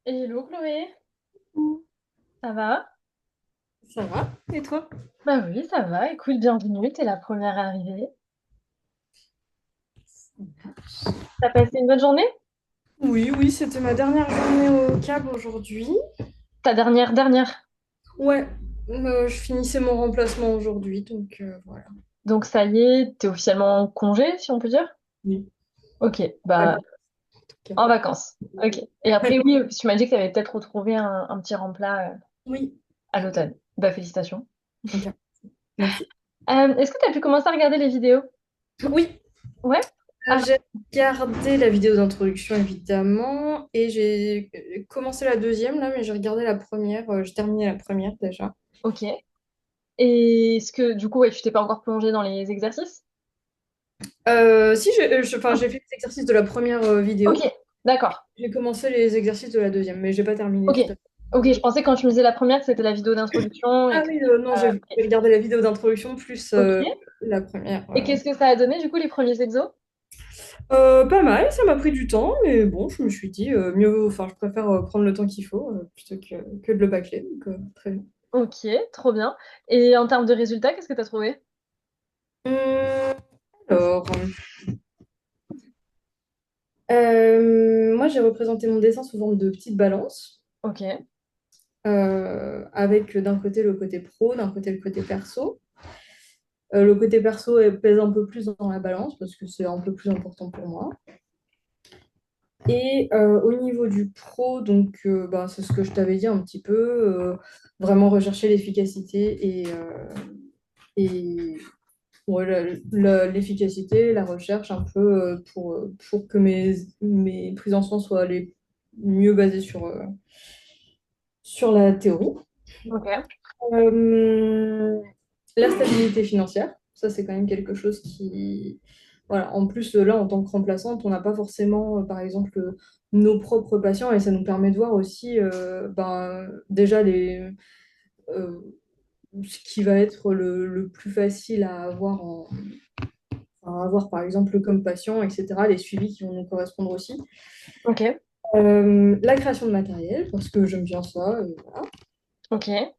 Hello Chloé, ça va? Ça va? Et toi? Bah oui, ça va. Écoute, bienvenue, t'es la première arrivée. T'as passé une bonne journée? Oui, oui, c'était ma dernière journée au CAB aujourd'hui. Ta dernière. Ouais, je finissais mon remplacement aujourd'hui, donc voilà. Donc ça y est, t'es officiellement en congé, si on peut dire? Oui, Ok, pas bah grave, en tout en cas. vacances. Ok. Et après, oui, tu m'as dit que t'avais peut-être retrouvé un petit remplat Oui, à l'automne. Bah félicitations. ok, merci. Est-ce que t'as pu commencer à regarder les vidéos? Oui, Ouais? Ah, j'ai regardé la vidéo d'introduction, évidemment, et j'ai commencé la deuxième, là, mais j'ai regardé la première, j'ai terminé la première déjà. ok. Et est-ce que du coup, ouais, tu t'es pas encore plongé dans les exercices? Si, enfin, j'ai fait les exercices de la première Ok, vidéo. d'accord. J'ai commencé les exercices de la deuxième, mais j'ai pas terminé Ok. tout à fait. Ok, je pensais quand tu me disais la première que c'était la vidéo d'introduction et Ah que... oui, non, Ok. j'ai regardé la vidéo d'introduction plus Ok. la première. Et qu'est-ce que ça a donné, du coup, les premiers exos? Pas mal, ça m'a pris du temps, mais bon, je me suis dit, enfin, je préfère prendre le temps qu'il faut plutôt que de le bâcler. Donc, très bien. Ok, trop bien. Et en termes de résultats, qu'est-ce que tu as trouvé? Hum, alors, moi, j'ai représenté mon dessin sous forme de petite balance, Ok, avec d'un côté le côté pro, d'un côté le côté perso. Le côté perso pèse un peu plus dans la balance parce que c'est un peu plus important pour moi. Et au niveau du pro, donc bah, c'est ce que je t'avais dit un petit peu, vraiment rechercher l'efficacité et ouais, l'efficacité, la recherche un peu pour que mes prises en soin soient les mieux basées sur la théorie. ok, Euh, la stabilité financière, ça c'est quand même quelque chose qui... Voilà. En plus, là, en tant que remplaçante, on n'a pas forcément, par exemple, nos propres patients et ça nous permet de voir aussi ben, déjà euh, ce qui va être le plus facile à avoir, à avoir, par exemple, comme patient, etc., les suivis qui vont nous correspondre aussi. ok, La création de matériel, parce que j'aime bien ça, voilà. ok.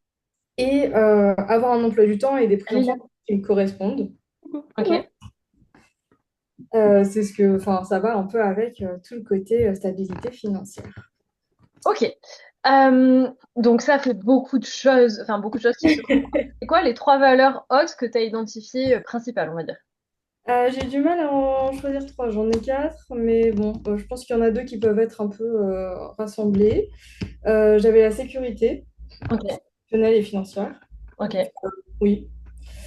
Et avoir un emploi du temps et des prises en Allez là. charge qui me correspondent. Ok, C'est ce que, enfin, ça va un peu avec tout le côté stabilité financière. ok. Donc ça fait beaucoup de choses, enfin beaucoup de choses qui se... C'est quoi les trois valeurs hautes que tu as identifiées principales, on va dire? J'ai du mal à en choisir trois, j'en ai quatre, mais bon, je pense qu'il y en a deux qui peuvent être un peu rassemblés. J'avais la sécurité Ok, professionnelle et financière, ok, oui.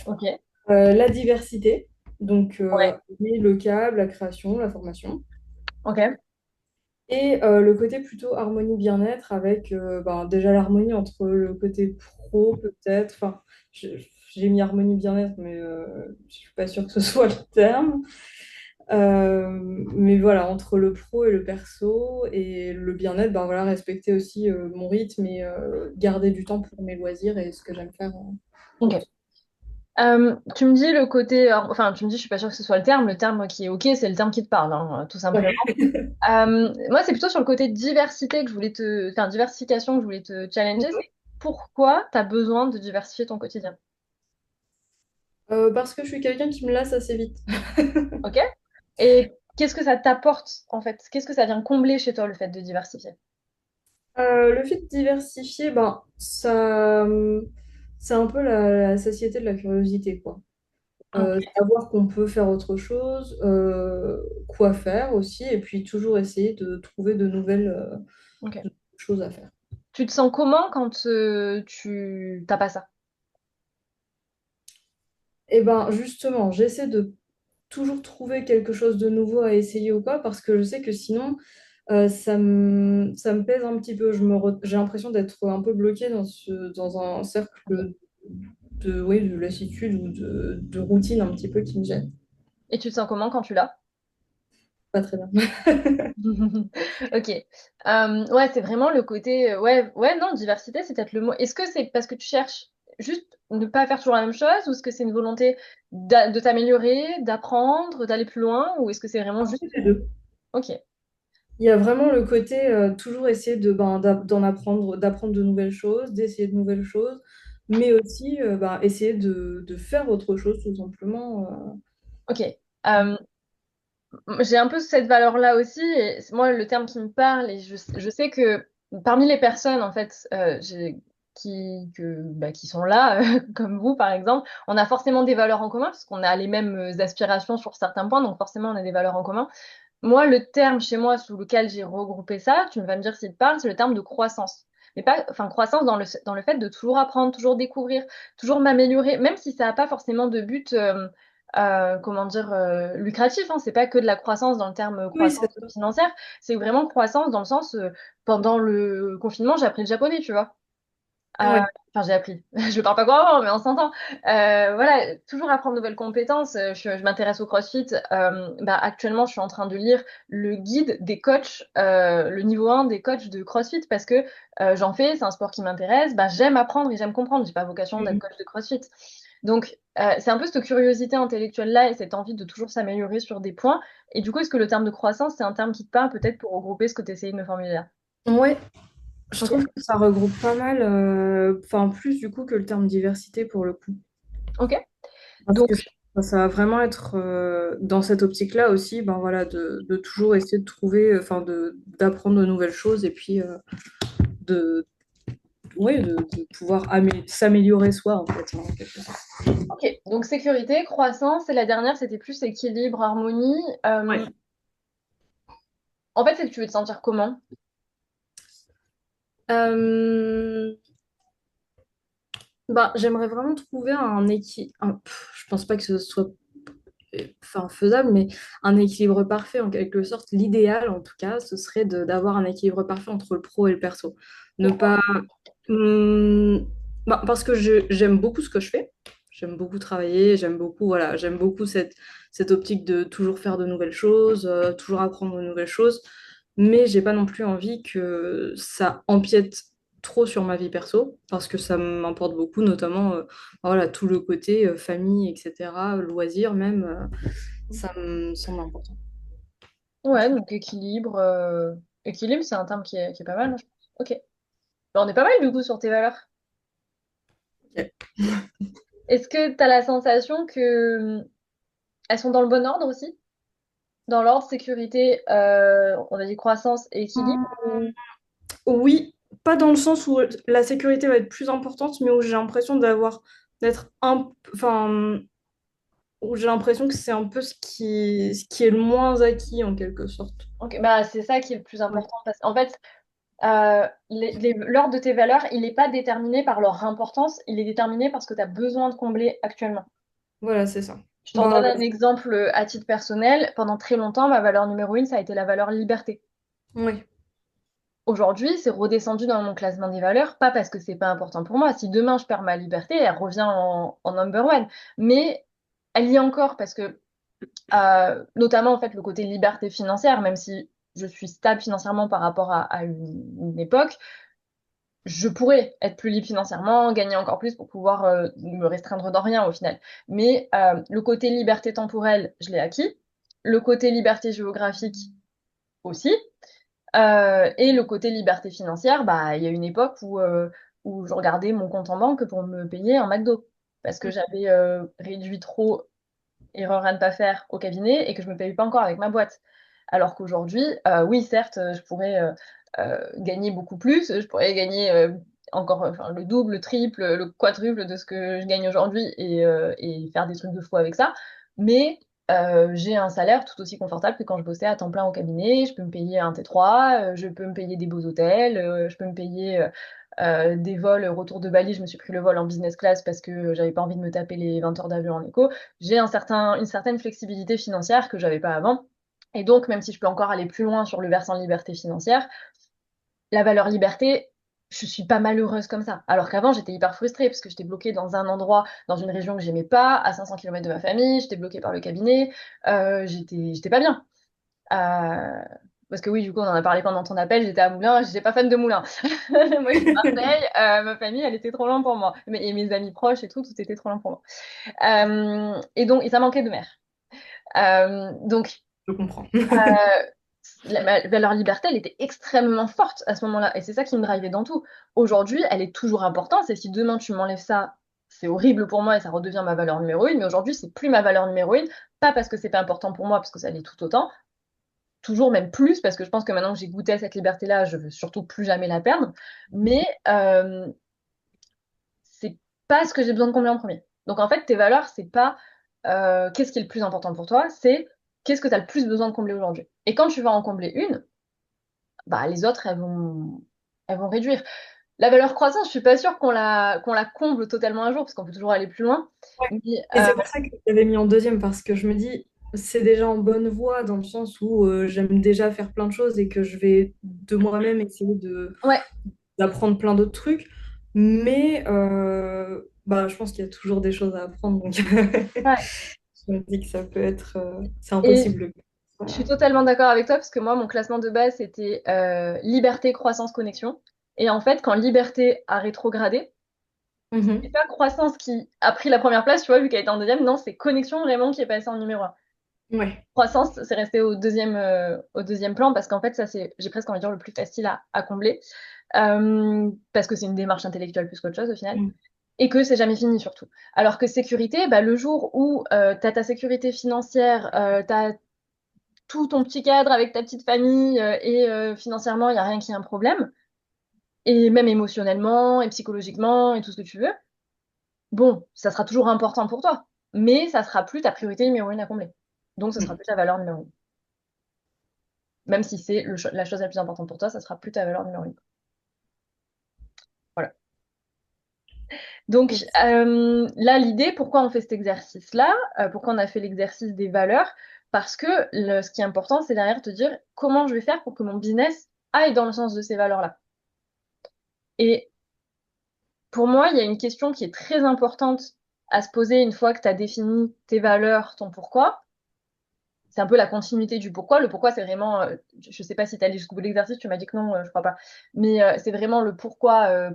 ok. La diversité, donc Ouais, oui, le câble, la création, la formation. ok. Et le côté plutôt harmonie bien-être avec ben, déjà l'harmonie entre le côté pro peut-être, enfin je- j'ai mis harmonie bien-être mais je suis pas sûre que ce soit le terme. Mais voilà, entre le pro et le perso et le bien-être, ben voilà, respecter aussi mon rythme et garder du temps pour mes loisirs et ce que j'aime faire Ok. autour. Tu me dis le côté, enfin, tu me dis, je suis pas sûre que ce soit le terme qui est ok, c'est le terme qui te parle, hein, tout simplement. Ouais. Moi, c'est plutôt sur le côté diversité que je voulais te, enfin, diversification que je voulais te challenger. C'est pourquoi tu as besoin de diversifier ton quotidien? Parce que je suis quelqu'un qui me lasse assez vite. Ok? Et qu'est-ce que ça t'apporte, en fait? Qu'est-ce que ça vient combler chez toi, le fait de diversifier? Le fait de diversifier, ben, ça, c'est un peu la satiété de la curiosité, quoi. Ok. Savoir qu'on peut faire autre chose, quoi faire aussi, et puis toujours essayer de trouver Ok. de nouvelles choses à faire. Tu te sens comment quand tu t'as pas ça? Et ben justement, j'essaie de toujours trouver quelque chose de nouveau à essayer ou pas, parce que je sais que sinon, ça me pèse un petit peu. J'ai l'impression d'être un peu bloquée dans un Ok. cercle oui, de lassitude ou de routine un petit peu qui me gêne. Et tu te sens comment quand tu l'as? Pas très bien. Ok. Ouais, c'est vraiment le côté. Ouais, ouais, non, diversité, c'est peut-être le mot. Est-ce que c'est parce que tu cherches juste ne pas faire toujours la même chose, ou est-ce que c'est une volonté de t'améliorer, d'apprendre, d'aller plus loin, ou est-ce que c'est vraiment Un juste. peu des deux. Ok. Il y a vraiment le côté toujours essayer d'apprendre de nouvelles choses, d'essayer de nouvelles choses, mais aussi essayer de faire autre chose tout simplement. Ok. Euh, j'ai un peu cette valeur-là aussi, et c'est moi, le terme qui me parle, et je sais que parmi les personnes, en fait, qui sont là, comme vous, par exemple, on a forcément des valeurs en commun, parce qu'on a les mêmes aspirations sur certains points, donc forcément, on a des valeurs en commun. Moi, le terme chez moi sous lequel j'ai regroupé ça, tu vas me dire s'il te parle, c'est le terme de croissance. Mais pas, enfin, croissance dans le fait de toujours apprendre, toujours découvrir, toujours m'améliorer, même si ça n'a pas forcément de but, comment dire, lucratif, hein. C'est pas que de la croissance dans le terme Oui, c'est croissance financière, c'est vraiment croissance dans le sens, pendant le confinement, j'ai appris le japonais, tu vois. Euh, ouais. Enfin, j'ai appris. Je parle pas couramment, mais on s'entend. Voilà, toujours apprendre de nouvelles compétences. Je m'intéresse au CrossFit. Actuellement, je suis en train de lire le guide des coachs, le niveau 1 des coachs de CrossFit parce que j'en fais, c'est un sport qui m'intéresse. Bah, j'aime apprendre et j'aime comprendre. J'ai pas vocation d'être Mhm. coach de CrossFit. Donc, c'est un peu cette curiosité intellectuelle-là et cette envie de toujours s'améliorer sur des points. Et du coup, est-ce que le terme de croissance, c'est un terme qui te parle peut-être pour regrouper ce que tu essayais de me formuler là? Ouais, je Ok. trouve que ça regroupe pas mal, enfin plus du coup que le terme diversité pour le coup. Ok. Parce Donc, que ça va vraiment être dans cette optique-là aussi, ben voilà, de toujours essayer de trouver, d'apprendre de nouvelles choses et puis de, ouais, de pouvoir s'améliorer soi en fait, hein, en quelque sorte. ok, donc sécurité, croissance, et la dernière, c'était plus équilibre, harmonie. Ouais. En fait, c'est que tu veux te sentir comment? Euh, j'aimerais vraiment trouver un équilibre. Je pense pas que ce soit faisable, mais un équilibre parfait en quelque sorte. L'idéal, en tout cas, ce serait d'avoir un équilibre parfait entre le pro et le perso. Ne Pourquoi? pas. Parce que j'aime beaucoup ce que je fais. J'aime beaucoup travailler, j'aime beaucoup cette optique de toujours faire de nouvelles choses, toujours apprendre de nouvelles choses, mais j'ai pas non plus envie que ça empiète trop sur ma vie perso, parce que ça m'importe beaucoup, notamment voilà, tout le côté famille, etc., loisirs même, ça me semble important. Ouais, donc équilibre. Équilibre, c'est un terme qui est pas mal, hein, je pense. Ok. Ben, on est pas mal du coup sur tes valeurs. Ok. Est-ce que tu as la sensation que elles sont dans le bon ordre aussi? Dans l'ordre, sécurité, on a dit croissance et équilibre? Oui, pas dans le sens où la sécurité va être plus importante, mais où j'ai l'impression d'être où j'ai l'impression que c'est un peu ce qui est le moins acquis en quelque sorte. Ok, bah c'est ça qui est le plus Ouais. important parce qu'en fait, l'ordre de tes valeurs, il n'est pas déterminé par leur importance, il est déterminé par ce que tu as besoin de combler actuellement. Voilà, c'est ça. Je t'en Bah, donne un exemple à titre personnel. Pendant très longtemps, ma valeur numéro 1, ça a été la valeur liberté. oui, Aujourd'hui, c'est redescendu dans mon classement des valeurs, pas parce que c'est pas important pour moi. Si demain je perds ma liberté, elle revient en number one. Mais elle y est encore parce que, notamment en fait, le côté liberté financière, même si je suis stable financièrement par rapport à une époque, je pourrais être plus libre financièrement, gagner encore plus pour pouvoir me restreindre dans rien au final. Mais le côté liberté temporelle, je l'ai acquis. Le côté liberté géographique aussi. Et le côté liberté financière, bah, il y a une époque où je regardais mon compte en banque pour me payer un McDo. Parce que j'avais réduit trop, erreur à ne pas faire, au cabinet et que je me paye pas encore avec ma boîte. Alors qu'aujourd'hui, oui, certes, je pourrais gagner beaucoup plus, je pourrais gagner encore enfin, le double, le triple, le quadruple de ce que je gagne aujourd'hui et faire des trucs de fou avec ça. Mais j'ai un salaire tout aussi confortable que quand je bossais à temps plein au cabinet. Je peux me payer un T3, je peux me payer des beaux hôtels, je peux me payer des vols retour de Bali. Je me suis pris le vol en business class parce que j'avais pas envie de me taper les 20 heures d'avion en éco. J'ai une certaine flexibilité financière que j'avais pas avant. Et donc, même si je peux encore aller plus loin sur le versant liberté financière, la valeur liberté, je suis pas malheureuse comme ça. Alors qu'avant, j'étais hyper frustrée parce que j'étais bloquée dans un endroit, dans une région que j'aimais pas, à 500 kilomètres de ma famille, j'étais bloquée par le cabinet, j'étais pas bien. Euh, Parce que oui, du coup, on en a parlé pendant ton appel, j'étais à Moulins, j'étais pas fan de Moulins. Moi, je suis de Marseille, ma famille, elle était trop loin pour moi. Et mes amis proches et tout était trop loin pour moi. Et donc, et ça manquait de mer. Donc, je comprends. euh, ma valeur liberté, elle était extrêmement forte à ce moment-là. Et c'est ça qui me drivait dans tout. Aujourd'hui, elle est toujours importante. Et si demain tu m'enlèves ça, c'est horrible pour moi et ça redevient ma valeur numéro une. Mais aujourd'hui, c'est plus ma valeur numéro une. Pas parce que c'est pas important pour moi, parce que ça l'est tout autant. Toujours même plus, parce que je pense que maintenant que j'ai goûté à cette liberté-là, je veux surtout plus jamais la perdre. Mais c'est pas ce que j'ai besoin de combler en premier. Donc en fait, tes valeurs, c'est pas qu'est-ce qui est le plus important pour toi, c'est qu'est-ce que tu as le plus besoin de combler aujourd'hui. Et quand tu vas en combler une, bah, les autres, elles vont réduire. La valeur croissance, je suis pas sûre qu'on la comble totalement un jour, parce qu'on peut toujours aller plus loin. Mais, Et c'est pour ça que je l'avais mis en deuxième, parce que je me dis, c'est déjà en bonne voie dans le sens où j'aime déjà faire plein de choses et que je vais de moi-même essayer ouais, d'apprendre plein d'autres trucs. Mais bah, je pense qu'il y a toujours des choses à apprendre. Donc ouais. je me dis que ça peut être... c'est Et impossible. je suis Voilà. totalement d'accord avec toi, parce que moi, mon classement de base, c'était liberté, croissance, connexion. Et en fait, quand liberté a rétrogradé, c'est Mhm. pas croissance qui a pris la première place, tu vois, vu qu'elle était en deuxième. Non, c'est connexion vraiment qui est passée en numéro un. Ouais. Croissance, c'est resté au deuxième plan parce qu'en fait, ça, c'est, j'ai presque envie de dire, le plus facile à combler. Parce que c'est une démarche intellectuelle plus qu'autre chose au final. Mm. Et que c'est jamais fini surtout. Alors que sécurité, bah, le jour où tu as ta sécurité financière, tu as tout ton petit cadre avec ta petite famille et financièrement, il n'y a rien qui est un problème, et même émotionnellement et psychologiquement et tout ce que tu veux, bon, ça sera toujours important pour toi, mais ça sera plus ta priorité numéro une à combler. Donc, ce sera Mm. plus ta valeur numéro une. Même si c'est la chose la plus importante pour toi, ça sera plus ta valeur numéro une. Voilà. Donc, Yes. là, l'idée, pourquoi on fait cet exercice-là, pourquoi on a fait l'exercice des valeurs, parce que ce qui est important, c'est derrière te dire comment je vais faire pour que mon business aille dans le sens de ces valeurs-là. Et pour moi, il y a une question qui est très importante à se poser une fois que tu as défini tes valeurs, ton pourquoi. C'est un peu la continuité du pourquoi. Le pourquoi, c'est vraiment, je sais pas si tu allé jusqu'au bout de l'exercice, tu m'as dit que non, je crois pas. Mais c'est vraiment le pourquoi,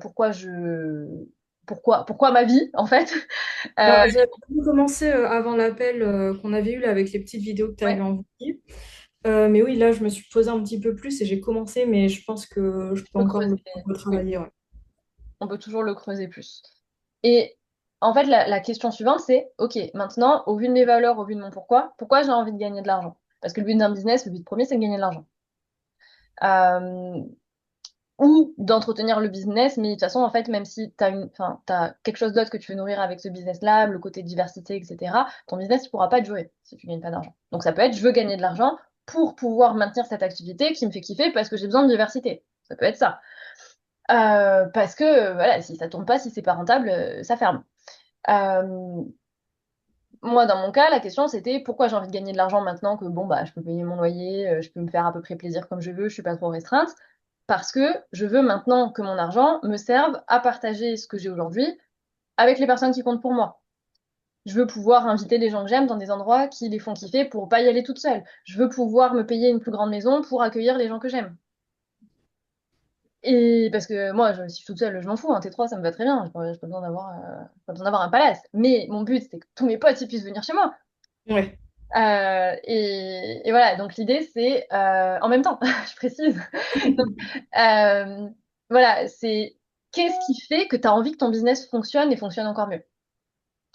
pourquoi ma vie, en fait. Bah, Euh, j'avais commencé avant l'appel qu'on avait eu là, avec les petites vidéos que tu avais ouais, envoyées. Mais oui, là, je me suis posée un petit peu plus et j'ai commencé, mais je pense que je tu peux peux encore creuser. le Oui, retravailler. Ouais. on peut toujours le creuser plus. Et en fait, la question suivante, c'est, OK, maintenant, au vu de mes valeurs, au vu de mon pourquoi j'ai envie de gagner de l'argent? Parce que le but d'un business, le but premier, c'est de gagner de l'argent. Euh, ou d'entretenir le business, mais de toute façon, en fait, même si tu as enfin, t'as quelque chose d'autre que tu veux nourrir avec ce business-là, le côté diversité, etc., ton business ne pourra pas durer si tu gagnes pas d'argent. Donc ça peut être, je veux gagner de l'argent pour pouvoir maintenir cette activité qui me fait kiffer parce que j'ai besoin de diversité. Ça peut être ça. Parce que, voilà, si ça tourne pas, si c'est pas rentable, ça ferme. Euh, Moi, dans mon cas, la question c'était pourquoi j'ai envie de gagner de l'argent maintenant que bon bah je peux payer mon loyer, je peux me faire à peu près plaisir comme je veux, je suis pas trop restreinte, parce que je veux maintenant que mon argent me serve à partager ce que j'ai aujourd'hui avec les personnes qui comptent pour moi. Je veux pouvoir inviter les gens que j'aime dans des endroits qui les font kiffer pour pas y aller toute seule. Je veux pouvoir me payer une plus grande maison pour accueillir les gens que j'aime. Et parce que moi, si je suis toute seule, je m'en fous, un T3, ça me va très bien. J'ai pas besoin d'avoir un palace. Mais mon but, c'est que tous mes potes ils puissent venir chez moi. Ouais. Et voilà, donc l'idée, c'est en même temps, je précise. Donc, euh, voilà, c'est qu'est-ce qui fait que tu as envie que ton business fonctionne et fonctionne encore mieux.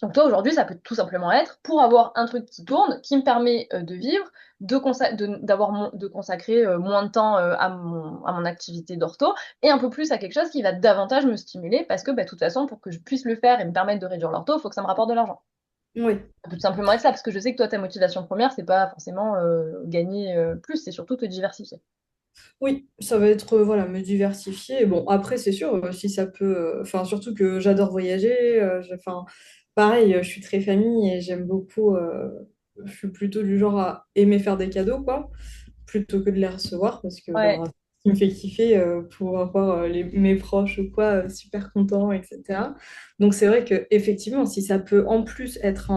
Donc toi, aujourd'hui, ça peut tout simplement être pour avoir un truc qui tourne, qui me permet de vivre, de consacrer moins de temps à mon activité d'ortho et un peu plus à quelque chose qui va davantage me stimuler parce que, bah, de toute façon, pour que je puisse le faire et me permettre de réduire l'ortho, il faut que ça me rapporte de l'argent. Oui. Ça peut tout simplement être ça, parce que je sais que toi, ta motivation première, c'est pas forcément gagner plus, c'est surtout te diversifier. Oui, ça va être voilà, me diversifier. Et bon, après, c'est sûr, si ça peut. Enfin, surtout que j'adore voyager. Enfin, pareil, je suis très famille et j'aime beaucoup. Je suis plutôt du genre à aimer faire des cadeaux, quoi, plutôt que de les recevoir, parce que Ouais, bah, ce qui me fait kiffer pour avoir mes proches ou quoi, super contents, etc. Donc, c'est vrai que effectivement, si ça peut en plus être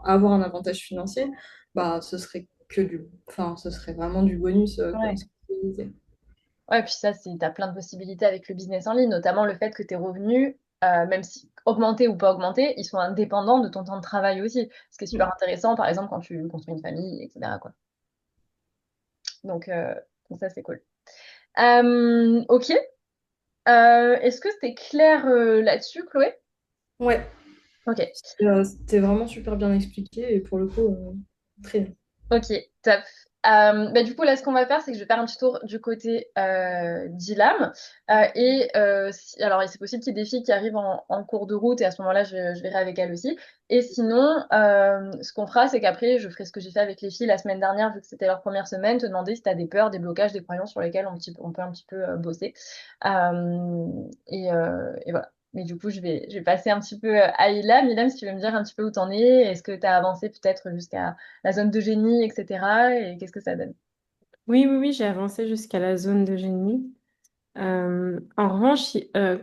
avoir un avantage financier, bah, ce serait que du. Enfin, ce serait vraiment du bonus, comme ouais. ce que tu disais. Ouais, puis ça, t'as plein de possibilités avec le business en ligne, notamment le fait que tes revenus, même si augmentés ou pas augmentés, ils sont indépendants de ton temps de travail aussi. Ce qui est super intéressant, par exemple, quand tu construis une famille, etc., quoi. Donc ça, c'est cool. Ok. Est-ce que c'était clair là-dessus, Chloé? Ouais, Ok. c'était vraiment super bien expliqué et pour le coup, très bien. Ok, top. Bah, du coup, là, ce qu'on va faire, c'est que je vais faire un petit tour du côté d'Ilam. Alors, c'est possible qu'il y ait des filles qui arrivent en cours de route et à ce moment-là, je verrai avec elles aussi. Et sinon, ce qu'on fera, c'est qu'après, je ferai ce que j'ai fait avec les filles la semaine dernière, vu que c'était leur première semaine, te demander si tu as des peurs, des blocages, des croyances sur lesquels on peut un petit peu bosser. Et voilà. Mais du coup, je vais passer un petit peu à Ilam. Ilam, si tu veux me dire un petit peu où t'en es, est-ce que tu as avancé peut-être jusqu'à la zone de génie, etc. Et qu'est-ce que ça donne? Oui, oui, oui, j'ai avancé jusqu'à la zone de génie. En revanche,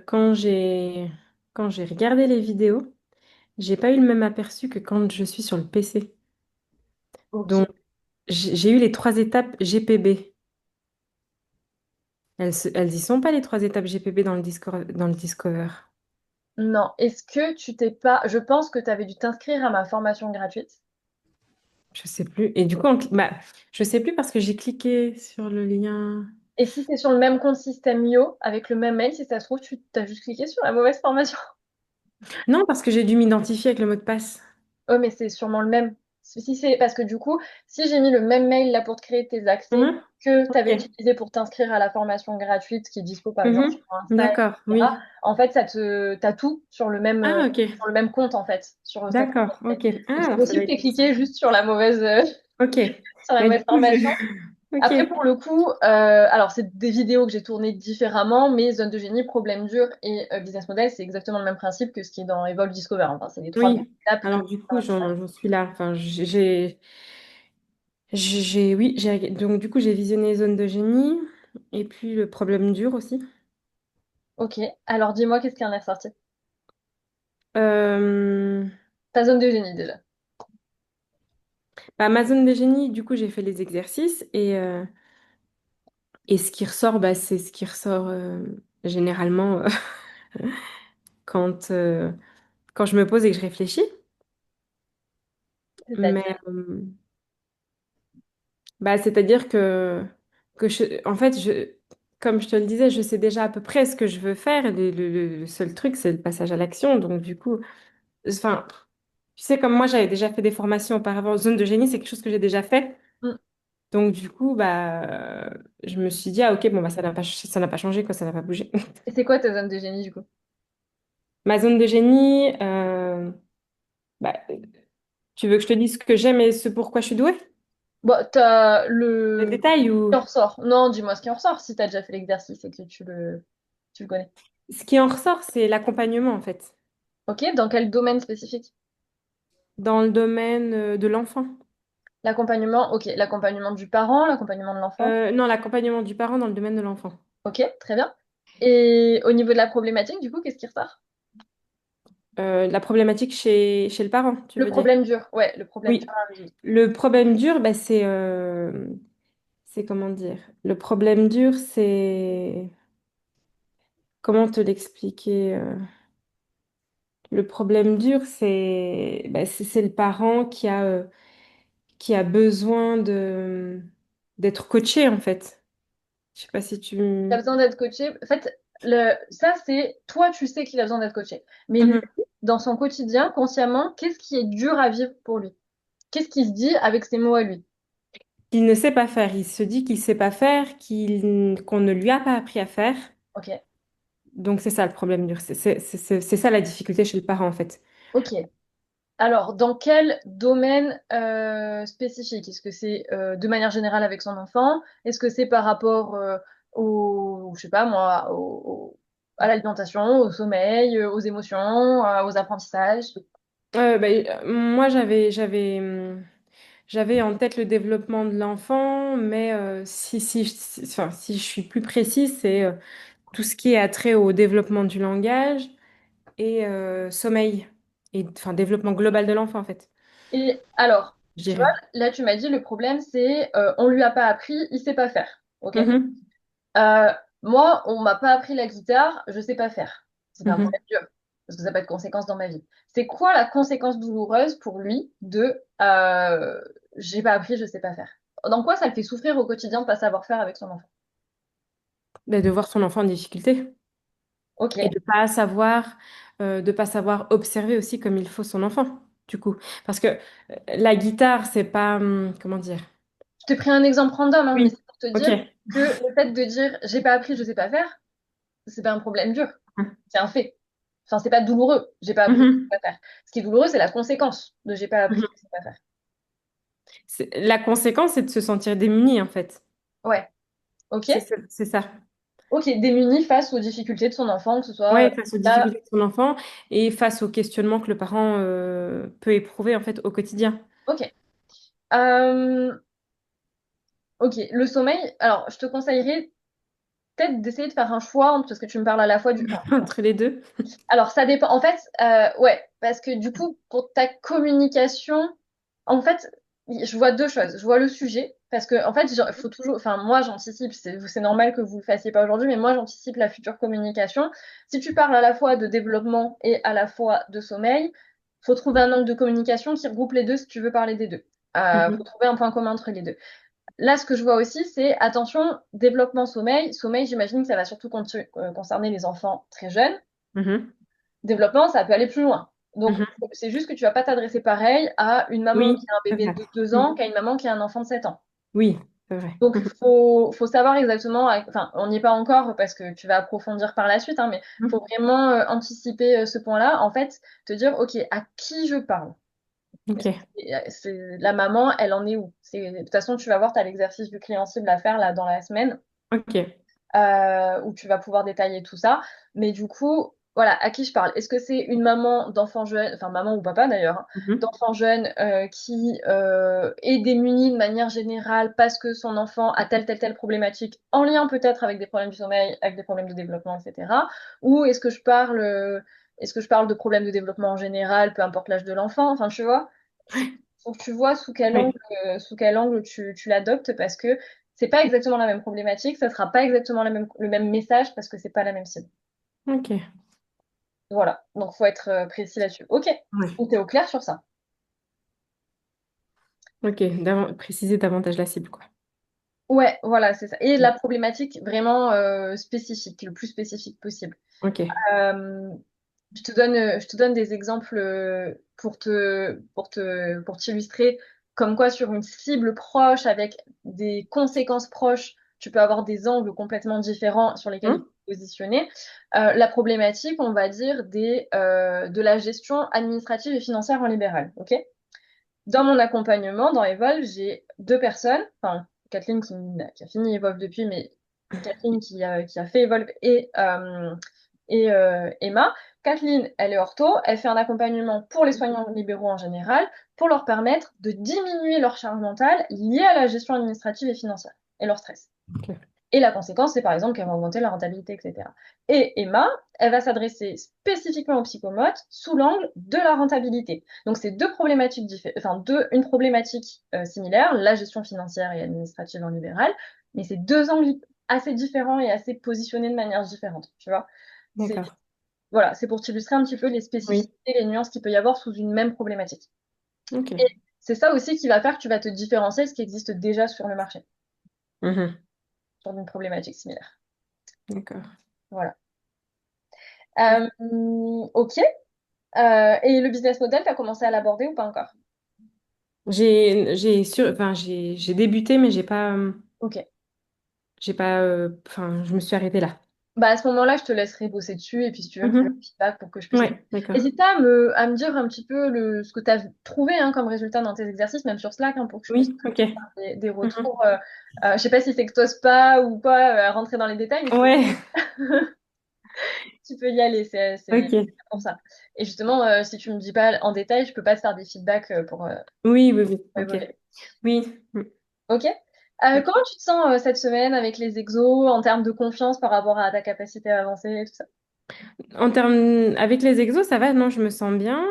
quand j'ai regardé les vidéos, j'ai pas eu le même aperçu que quand je suis sur le PC. Ok. Donc, j'ai eu les 3 étapes GPB. Elles y sont pas les 3 étapes GPB dans le dans le Discover. Non. Est-ce que tu t'es pas... Je pense que tu avais dû t'inscrire à ma formation gratuite. Je sais plus. Et du coup, bah, je sais plus parce que j'ai cliqué sur le lien. Et si c'est sur le même compte System.io, avec le même mail, si ça se trouve, tu t'as juste cliqué sur la mauvaise formation. Non, parce que j'ai dû m'identifier avec le mot de passe. Oh, mais c'est sûrement le même. Si c'est parce que du coup, si j'ai mis le même mail là pour te créer tes accès Mhm. que tu avais Ok. utilisé pour t'inscrire à la formation gratuite qui est dispo par exemple Mhm. sur Insta, D'accord, etc. oui. En fait, t'as tout Ah, ok. sur le même compte en fait, sur cette D'accord, ok. Donc Ah, c'est alors ça possible doit que tu être aies pour ça. cliqué juste sur la mauvaise Ok. sur la Mais mauvaise du coup, formation. Ok. Après, pour le coup, alors c'est des vidéos que j'ai tournées différemment, mais Zone de génie, problème dur et business model, c'est exactement le même principe que ce qui est dans Evolve Discover. Enfin, c'est les trois mêmes Oui. étapes. Alors du coup, j'en suis là. Enfin, oui, donc du coup, j'ai visionné Zone de génie et puis le problème dur aussi. Ok, alors dis-moi, qu'est-ce qui en est ressorti? Euh, Ta zone de génie déjà. Bah, ma zone de génie, du coup, j'ai fait les exercices et ce qui ressort, bah, c'est ce qui ressort généralement quand, euh, quand je me pose et que je réfléchis. Mais C'est-à-dire. bah, c'est-à-dire en fait, comme je te le disais, je sais déjà à peu près ce que je veux faire. Le seul truc, c'est le passage à l'action. Donc, du coup, enfin, tu sais, comme moi, j'avais déjà fait des formations auparavant. Zone de génie, c'est quelque chose que j'ai déjà fait. Hmm. Donc, du coup, je me suis dit, ah, ok, bon, bah, ça n'a pas changé, quoi, ça n'a pas bougé. Et c'est quoi ta zone de génie du coup? Ma zone de génie, bah, tu veux que je te dise ce que j'aime et ce pourquoi je suis douée? Bon, t'as Le le détail qui ou en ressort. Non, dis-moi ce qui en ressort si t'as déjà fait l'exercice et que tu le connais. ce qui en ressort, c'est l'accompagnement, en fait, Ok, dans quel domaine spécifique? dans le domaine de l'enfant. L'accompagnement, ok, l'accompagnement du parent, l'accompagnement de l'enfant. Non, l'accompagnement du parent dans le domaine de l'enfant. Ok, très bien. Et au niveau de la problématique, du coup, qu'est-ce qui ressort? La problématique chez le parent, tu Le veux dire? problème dur, ouais, le problème dur Oui. à résoudre. Le problème dur, bah, c'est comment dire? Le problème dur, c'est comment te l'expliquer? Le problème dur, c'est le parent qui a besoin d'être coaché, en fait. Je sais pas si tu... Il a besoin d'être coaché. En fait, ça, c'est toi, tu sais qu'il a besoin d'être coaché. Mais lui, Mhm. dans son quotidien, consciemment, qu'est-ce qui est dur à vivre pour lui? Qu'est-ce qu'il se dit avec ses mots à lui? Il ne sait pas faire. Il se dit qu'il sait pas faire, qu'on ne lui a pas appris à faire. Ok, Donc c'est ça le problème dur. C'est ça la difficulté chez le parent, en fait. ok. Alors, dans quel domaine spécifique? Est-ce que c'est de manière générale avec son enfant? Est-ce que c'est par rapport je sais pas moi, à l'alimentation, au sommeil, aux émotions, aux apprentissages? Moi, j'avais en tête le développement de l'enfant, mais enfin, si je suis plus précise, c'est tout ce qui est attrait au développement du langage et sommeil, et enfin développement global de l'enfant, en fait, Et alors, je tu vois, dirais. là, tu m'as dit le problème, c'est on lui a pas appris, il sait pas faire. Ok. Mhm, Moi, on m'a pas appris la guitare, je sais pas faire. C'est pas un mhm. problème dur, parce que ça n'a pas de conséquences dans ma vie. C'est quoi la conséquence douloureuse pour lui de j'ai pas appris, je sais pas faire? dans quoi ça le fait souffrir au quotidien de pas savoir faire avec son enfant? Ben, de voir son enfant en difficulté Ok, et de pas savoir observer aussi comme il faut son enfant, du coup. Parce que la guitare, c'est pas, comment dire? je t'ai pris un exemple random, hein, mais Oui, c'est pour te ok. dire que le fait de dire j'ai pas appris, je sais pas faire, c'est pas un problème dur, c'est un fait. Enfin, c'est pas douloureux, j'ai pas appris, je sais Mhm. pas faire. Ce qui est douloureux, c'est la conséquence de j'ai pas appris, Mhm. je sais pas faire. La conséquence, c'est de se sentir démuni, en fait. Ouais, ok. C'est ça. Ok, démuni face aux difficultés de son enfant, que ce soit Ouais, face aux là. difficultés de son enfant et face aux questionnements que le parent peut éprouver, en fait, au quotidien. Ok. Euh, ok, le sommeil. Alors, je te conseillerais peut-être d'essayer de faire un choix parce que tu me parles à la fois du. Enfin, Entre les deux. alors, ça dépend. En fait, ouais, parce que du coup, pour ta communication, en fait, je vois deux choses. Je vois le sujet, parce que, en fait, il faut toujours. Enfin, moi, j'anticipe. C'est normal que vous le fassiez pas aujourd'hui, mais moi, j'anticipe la future communication. Si tu parles à la fois de développement et à la fois de sommeil, faut trouver un angle de communication qui regroupe les deux si tu veux parler des deux. Faut Mhm. trouver un point commun entre les deux. Là, ce que je vois aussi, c'est attention, développement sommeil. Sommeil, j'imagine que ça va surtout concerner les enfants très jeunes. Mhm. Développement, ça peut aller plus loin. Donc, Mhm. c'est juste que tu vas pas t'adresser pareil à une maman Oui, qui a un c'est bébé vrai. de 2 ans Mhm. qu'à une maman qui a un enfant de 7 ans. Oui, c'est vrai. Donc, faut savoir exactement, enfin, on n'y est pas encore parce que tu vas approfondir par la suite, hein, mais faut Mhm. vraiment anticiper ce point-là. En fait, te dire, OK, à qui je parle? Est-ce que Ok, la maman, elle en est où? De toute façon, tu vas voir, tu as l'exercice du client cible à faire là dans la semaine. ok. Où tu vas pouvoir détailler tout ça. Mais du coup, voilà, à qui je parle? Est-ce que c'est une maman d'enfant jeune, enfin maman ou papa d'ailleurs, hein, Mhm. d'enfant jeune qui est démunie de manière générale parce que son enfant a telle problématique, en lien peut-être avec des problèmes du sommeil, avec des problèmes de développement, etc. Ou est-ce que je parle de problèmes de développement en général, peu importe l'âge de l'enfant, enfin tu vois? Faut que tu vois Oui, sous quel angle tu l'adoptes parce que c'est pas exactement la même problématique, ça sera pas exactement le même message parce que c'est pas la même cible. ok. Voilà, donc faut être précis là-dessus. Ok, Ouais. donc t'es au clair sur ça. Ok, préciser davantage la cible, quoi. Ouais, voilà, c'est ça. Et la problématique vraiment spécifique, le plus spécifique possible. Ok. Euh, je te donne des exemples pour t'illustrer comme quoi sur une cible proche avec des conséquences proches, tu peux avoir des angles complètement différents sur lesquels il faut Hein. se positionner. La problématique, on va dire, de la gestion administrative et financière en libéral. Ok. Dans mon accompagnement, dans Evolve, j'ai deux personnes, enfin, Kathleen qui a fini Evolve depuis, mais Kathleen qui a fait Evolve et Emma. Kathleen, elle est ortho, elle fait un accompagnement pour les soignants libéraux en général, pour leur permettre de diminuer leur charge mentale liée à la gestion administrative et financière et leur stress. Ok. Et la conséquence, c'est par exemple qu'elle va augmenter la rentabilité, etc. Et Emma, elle va s'adresser spécifiquement aux psychomotes sous l'angle de la rentabilité. Donc, c'est deux problématiques une problématique similaire, la gestion financière et administrative en libéral, mais c'est deux angles assez différents et assez positionnés de manière différente, tu vois. C'est, D'accord. voilà, c'est pour t'illustrer un petit peu les Oui. spécificités, les nuances qu'il peut y avoir sous une même problématique. Ok. Et c'est ça aussi qui va faire que tu vas te différencier de ce qui existe déjà sur le marché, Mhm. sur une problématique similaire. D'accord. Voilà. Ok. Et le business model, tu as commencé à l'aborder ou pas encore? J'ai débuté, mais Ok. enfin, je me suis arrêtée là. Bah, à ce moment-là, je te laisserai bosser dessus et puis si tu veux me faire un Mhm. feedback pour que je puisse. Ouais, d'accord. N'hésite pas à me dire un petit peu ce que tu as trouvé hein, comme résultat dans tes exercices, même sur Slack, hein, pour que je puisse Oui, te ok. faire des Mhm. retours. Je sais pas si c'est que t'oses pas ou pas rentrer dans les détails, mais Ouais, tu peux y aller, c'est ok. pour ça. Et justement, si tu me dis pas en détail, je peux pas te faire des feedbacks Oui, oui, oui, pour ok. évoluer. Oui. Mm. Ok? Ok. Comment tu te sens cette semaine avec les exos en termes de confiance par rapport à ta capacité à avancer et tout ça? En termes, avec les exos, ça va, non, je me sens bien.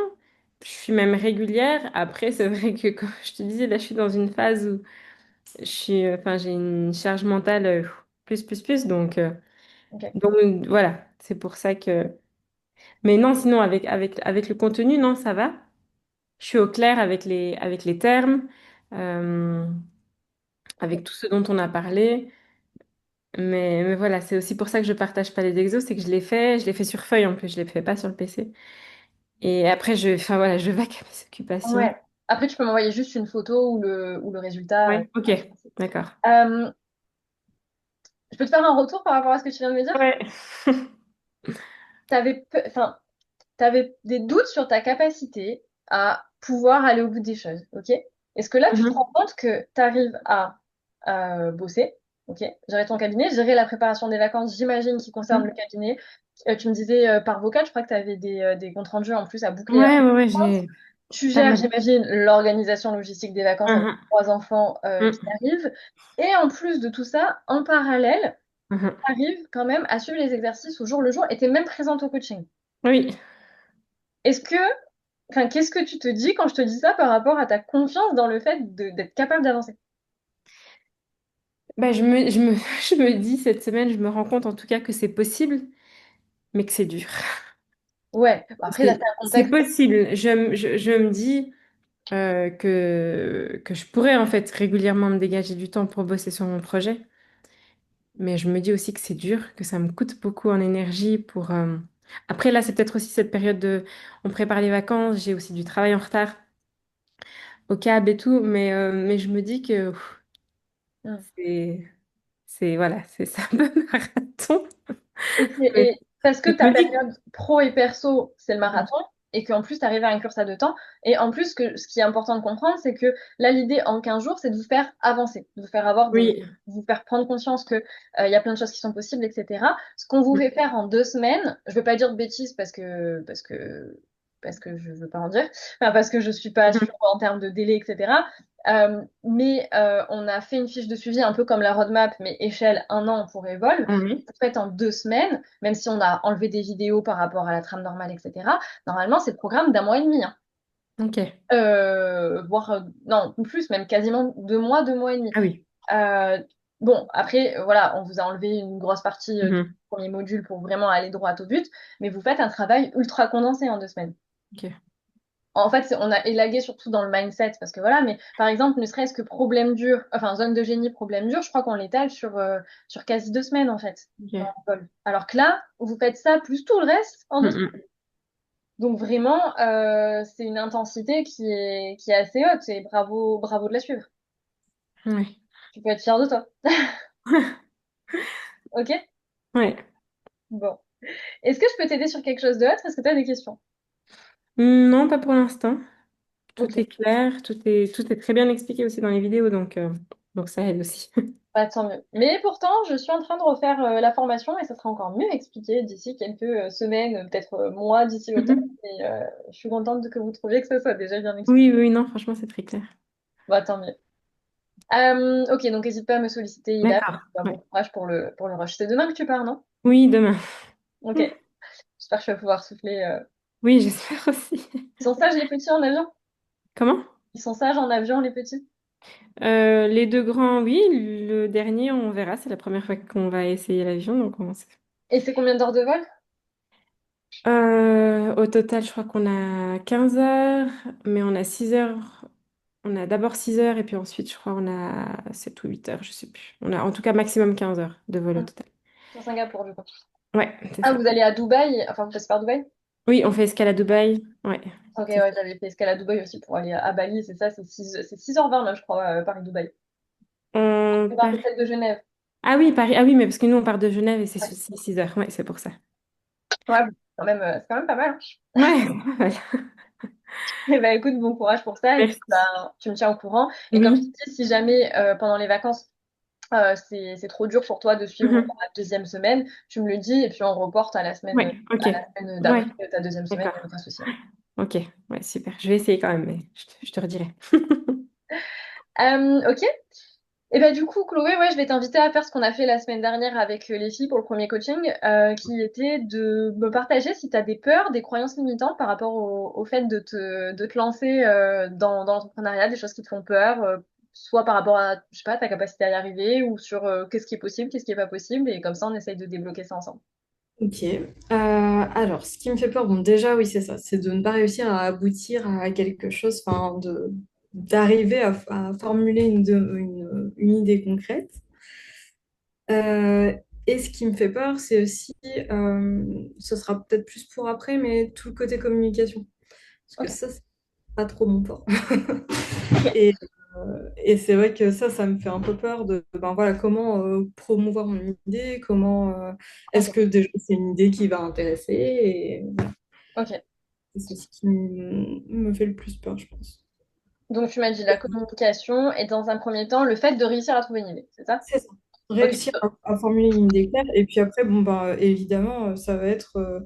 Je suis même régulière. Après, c'est vrai que, comme je te disais, là, je suis dans une phase où enfin, j'ai une charge mentale plus. Ok. Donc voilà, c'est pour ça que. Mais non, sinon, avec le contenu, non, ça va. Je suis au clair avec les termes. Euh, avec tout ce dont on a parlé. Mais voilà, c'est aussi pour ça que je partage pas les exos, c'est que je les fais sur feuille en plus, je les fais pas sur le PC. Et après, enfin voilà, je vaque à mes occupations. Ouais. Après, tu peux m'envoyer juste une photo ou le résultat. Ouais, ok, d'accord. Euh, je peux te faire un retour par rapport à ce que tu viens de me dire? Ouais. Enfin, t'avais des doutes sur ta capacité à pouvoir aller au bout des choses, ok? Est-ce que là, tu te rends Mhm. compte que tu arrives à bosser, ok? Gérer ton cabinet, gérer la préparation des vacances, j'imagine, qui concerne le Mhm. cabinet. Tu me disais par vocal, je crois que tu avais des comptes rendus en plus à boucler Ouais, après ouais, ouais, les vacances. j'ai Tu pas gères, mal. j'imagine, l'organisation logistique des vacances avec Mhm. 3 enfants qui Mhm. arrivent. Et en plus de tout ça, en parallèle, Mhm. tu arrives quand même à suivre les exercices au jour le jour et tu es même présente au coaching. Oui. Est-ce que Enfin, qu'est-ce que tu te dis quand je te dis ça par rapport à ta confiance dans le fait d'être capable d'avancer? Bah, je me dis cette semaine, je me rends compte en tout cas que c'est possible, mais que c'est dur. Ouais, bon, après, là, c'est un C'est contexte. possible. Je me dis que je pourrais en fait régulièrement me dégager du temps pour bosser sur mon projet. Mais je me dis aussi que c'est dur, que ça me coûte beaucoup en énergie pour... Après, là, c'est peut-être aussi cette période de... On prépare les vacances, j'ai aussi du travail en retard au CAB et tout, mais je me dis que Hmm. c'est... Voilà, c'est ça un peu marathon. Mais Et parce que je ta me dis... période pro et perso, c'est le marathon, et qu'en plus, tu arrives à inclure ça dedans. Et en plus, ce qui est important de comprendre, c'est que là, l'idée en 15 jours, c'est de vous faire avancer, de vous faire Oui. de vous faire prendre conscience que il y a plein de choses qui sont possibles, etc. Ce qu'on vous fait faire en 2 semaines, je veux pas dire de bêtises parce que je veux pas en dire, enfin, parce que je suis pas sûre en termes de délai, etc. Mais on a fait une fiche de suivi un peu comme la roadmap, mais échelle 1 an pour Evol. Oui. Fait en 2 semaines, même si on a enlevé des vidéos par rapport à la trame normale, etc. Normalement, c'est le programme d'1 mois et demi, hein. Ok. Voire, non, plus, même quasiment 2 mois, 2 mois et demi. Ah oui. Euh, bon, après, voilà, on vous a enlevé une grosse partie du Mhm. premier module pour vraiment aller droit au but, mais vous faites un travail ultra condensé en 2 semaines. Ok. En fait, on a élagué surtout dans le mindset, parce que voilà, mais par exemple, ne serait-ce que problème dur, enfin, zone de génie, problème dur, je crois qu'on l'étale sur quasi 2 semaines, en fait, dans Ok. l'école. Alors que là, vous faites ça plus tout le reste en 2 semaines. Mhm. Donc vraiment, c'est une intensité qui est assez haute, et bravo, bravo de la suivre. Ouais. Tu peux être fier de toi. Ok? Ouais. Bon. Est-ce que je peux t'aider sur quelque chose d'autre? Est-ce que tu as des questions? Non, pas pour l'instant. Ok. Tout est clair, tout est très bien expliqué aussi dans les vidéos, donc ça aide aussi. Bah, tant mieux. Mais pourtant, je suis en train de refaire la formation et ça sera encore mieux expliqué d'ici quelques semaines, peut-être mois d'ici l'automne. Mhm. Et je suis contente que vous trouviez que ça soit déjà bien expliqué. Oui, oui, non, franchement, c'est très clair. Bah, tant mieux. Ok, donc n'hésite pas à me solliciter, Ida. D'accord. Bah, bon Ouais. courage pour le rush. C'est demain que tu pars, non? Oui, demain. Ok. J'espère que je vais pouvoir souffler. Oui, j'espère aussi. Ils sont sages, les petits, en avion? Comment? Ils sont sages en avion, les petits? Les deux grands, oui. Le dernier, on verra. C'est la première fois qu'on va essayer l'avion, donc on sait. Et c'est combien d'heures de vol? Au total, je crois qu'on a 15 heures, mais on a 6 heures. On a d'abord 6 heures et puis ensuite, je crois, on a 7 ou 8 heures, je sais plus. On a en tout cas maximum 15 heures de vol au total. Sur Singapour, du coup. Ouais, c'est Ah, ça. vous allez à Dubaï? Enfin, vous passez par Dubaï? Oui, on fait escale à Dubaï. Ouais, Ok, c'est ça. ouais, j'avais fait escale à Dubaï aussi pour aller à Bali, c'est ça, c'est 6h20 là, je crois, Paris-Dubaï. On On part de part... celle de Genève. Ah oui, Paris. Ah oui, mais parce que nous, on part de Genève et c'est Ouais, 6 heures. Ouais, c'est pour ça. ouais, bon, c'est quand même pas mal, hein. Ouais, voilà. Eh ben, écoute, bon courage pour ça, et puis Merci. bah, tu me tiens au courant. Et comme je Oui. te dis, si jamais pendant les vacances, c'est trop dur pour toi de suivre Mhm. la deuxième semaine, tu me le dis, et puis on reporte Ouais, ok. à la semaine d'après Ouais, ta deuxième semaine, d'accord. il n'y a aucun souci, hein. Ok, ouais, super. Je vais essayer quand même, mais je te redirai. Ok. Et bah du coup, Chloé, ouais, je vais t'inviter à faire ce qu'on a fait la semaine dernière avec les filles pour le premier coaching, qui était de me partager si tu as des peurs, des croyances limitantes par rapport au fait de te lancer dans l'entrepreneuriat, des choses qui te font peur, soit par rapport à, je sais pas, ta capacité à y arriver, ou sur qu'est-ce qui est possible, qu'est-ce qui est pas possible, et comme ça, on essaye de débloquer ça ensemble. Ok. Alors, ce qui me fait peur, bon, déjà, oui, c'est ça, c'est de ne pas réussir à aboutir à quelque chose, enfin, d'arriver à formuler une idée concrète. Euh, et ce qui me fait peur, c'est aussi, ce sera peut-être plus pour après, mais tout le côté communication. Parce que Ok, ça, c'est pas trop mon fort. ok, Et, et c'est vrai que ça me fait un peu peur de ben voilà, comment promouvoir mon idée, comment est-ce ok, que déjà c'est une idée qui va intéresser, et voilà, ok. c'est ce qui me fait le plus peur, je pense. Donc tu m'as dit la communication et dans un premier temps, le fait de réussir à trouver une idée, c'est ça? C'est ça. Ok, Réussir à formuler une idée claire, et puis après, bon, ben, évidemment, ça va être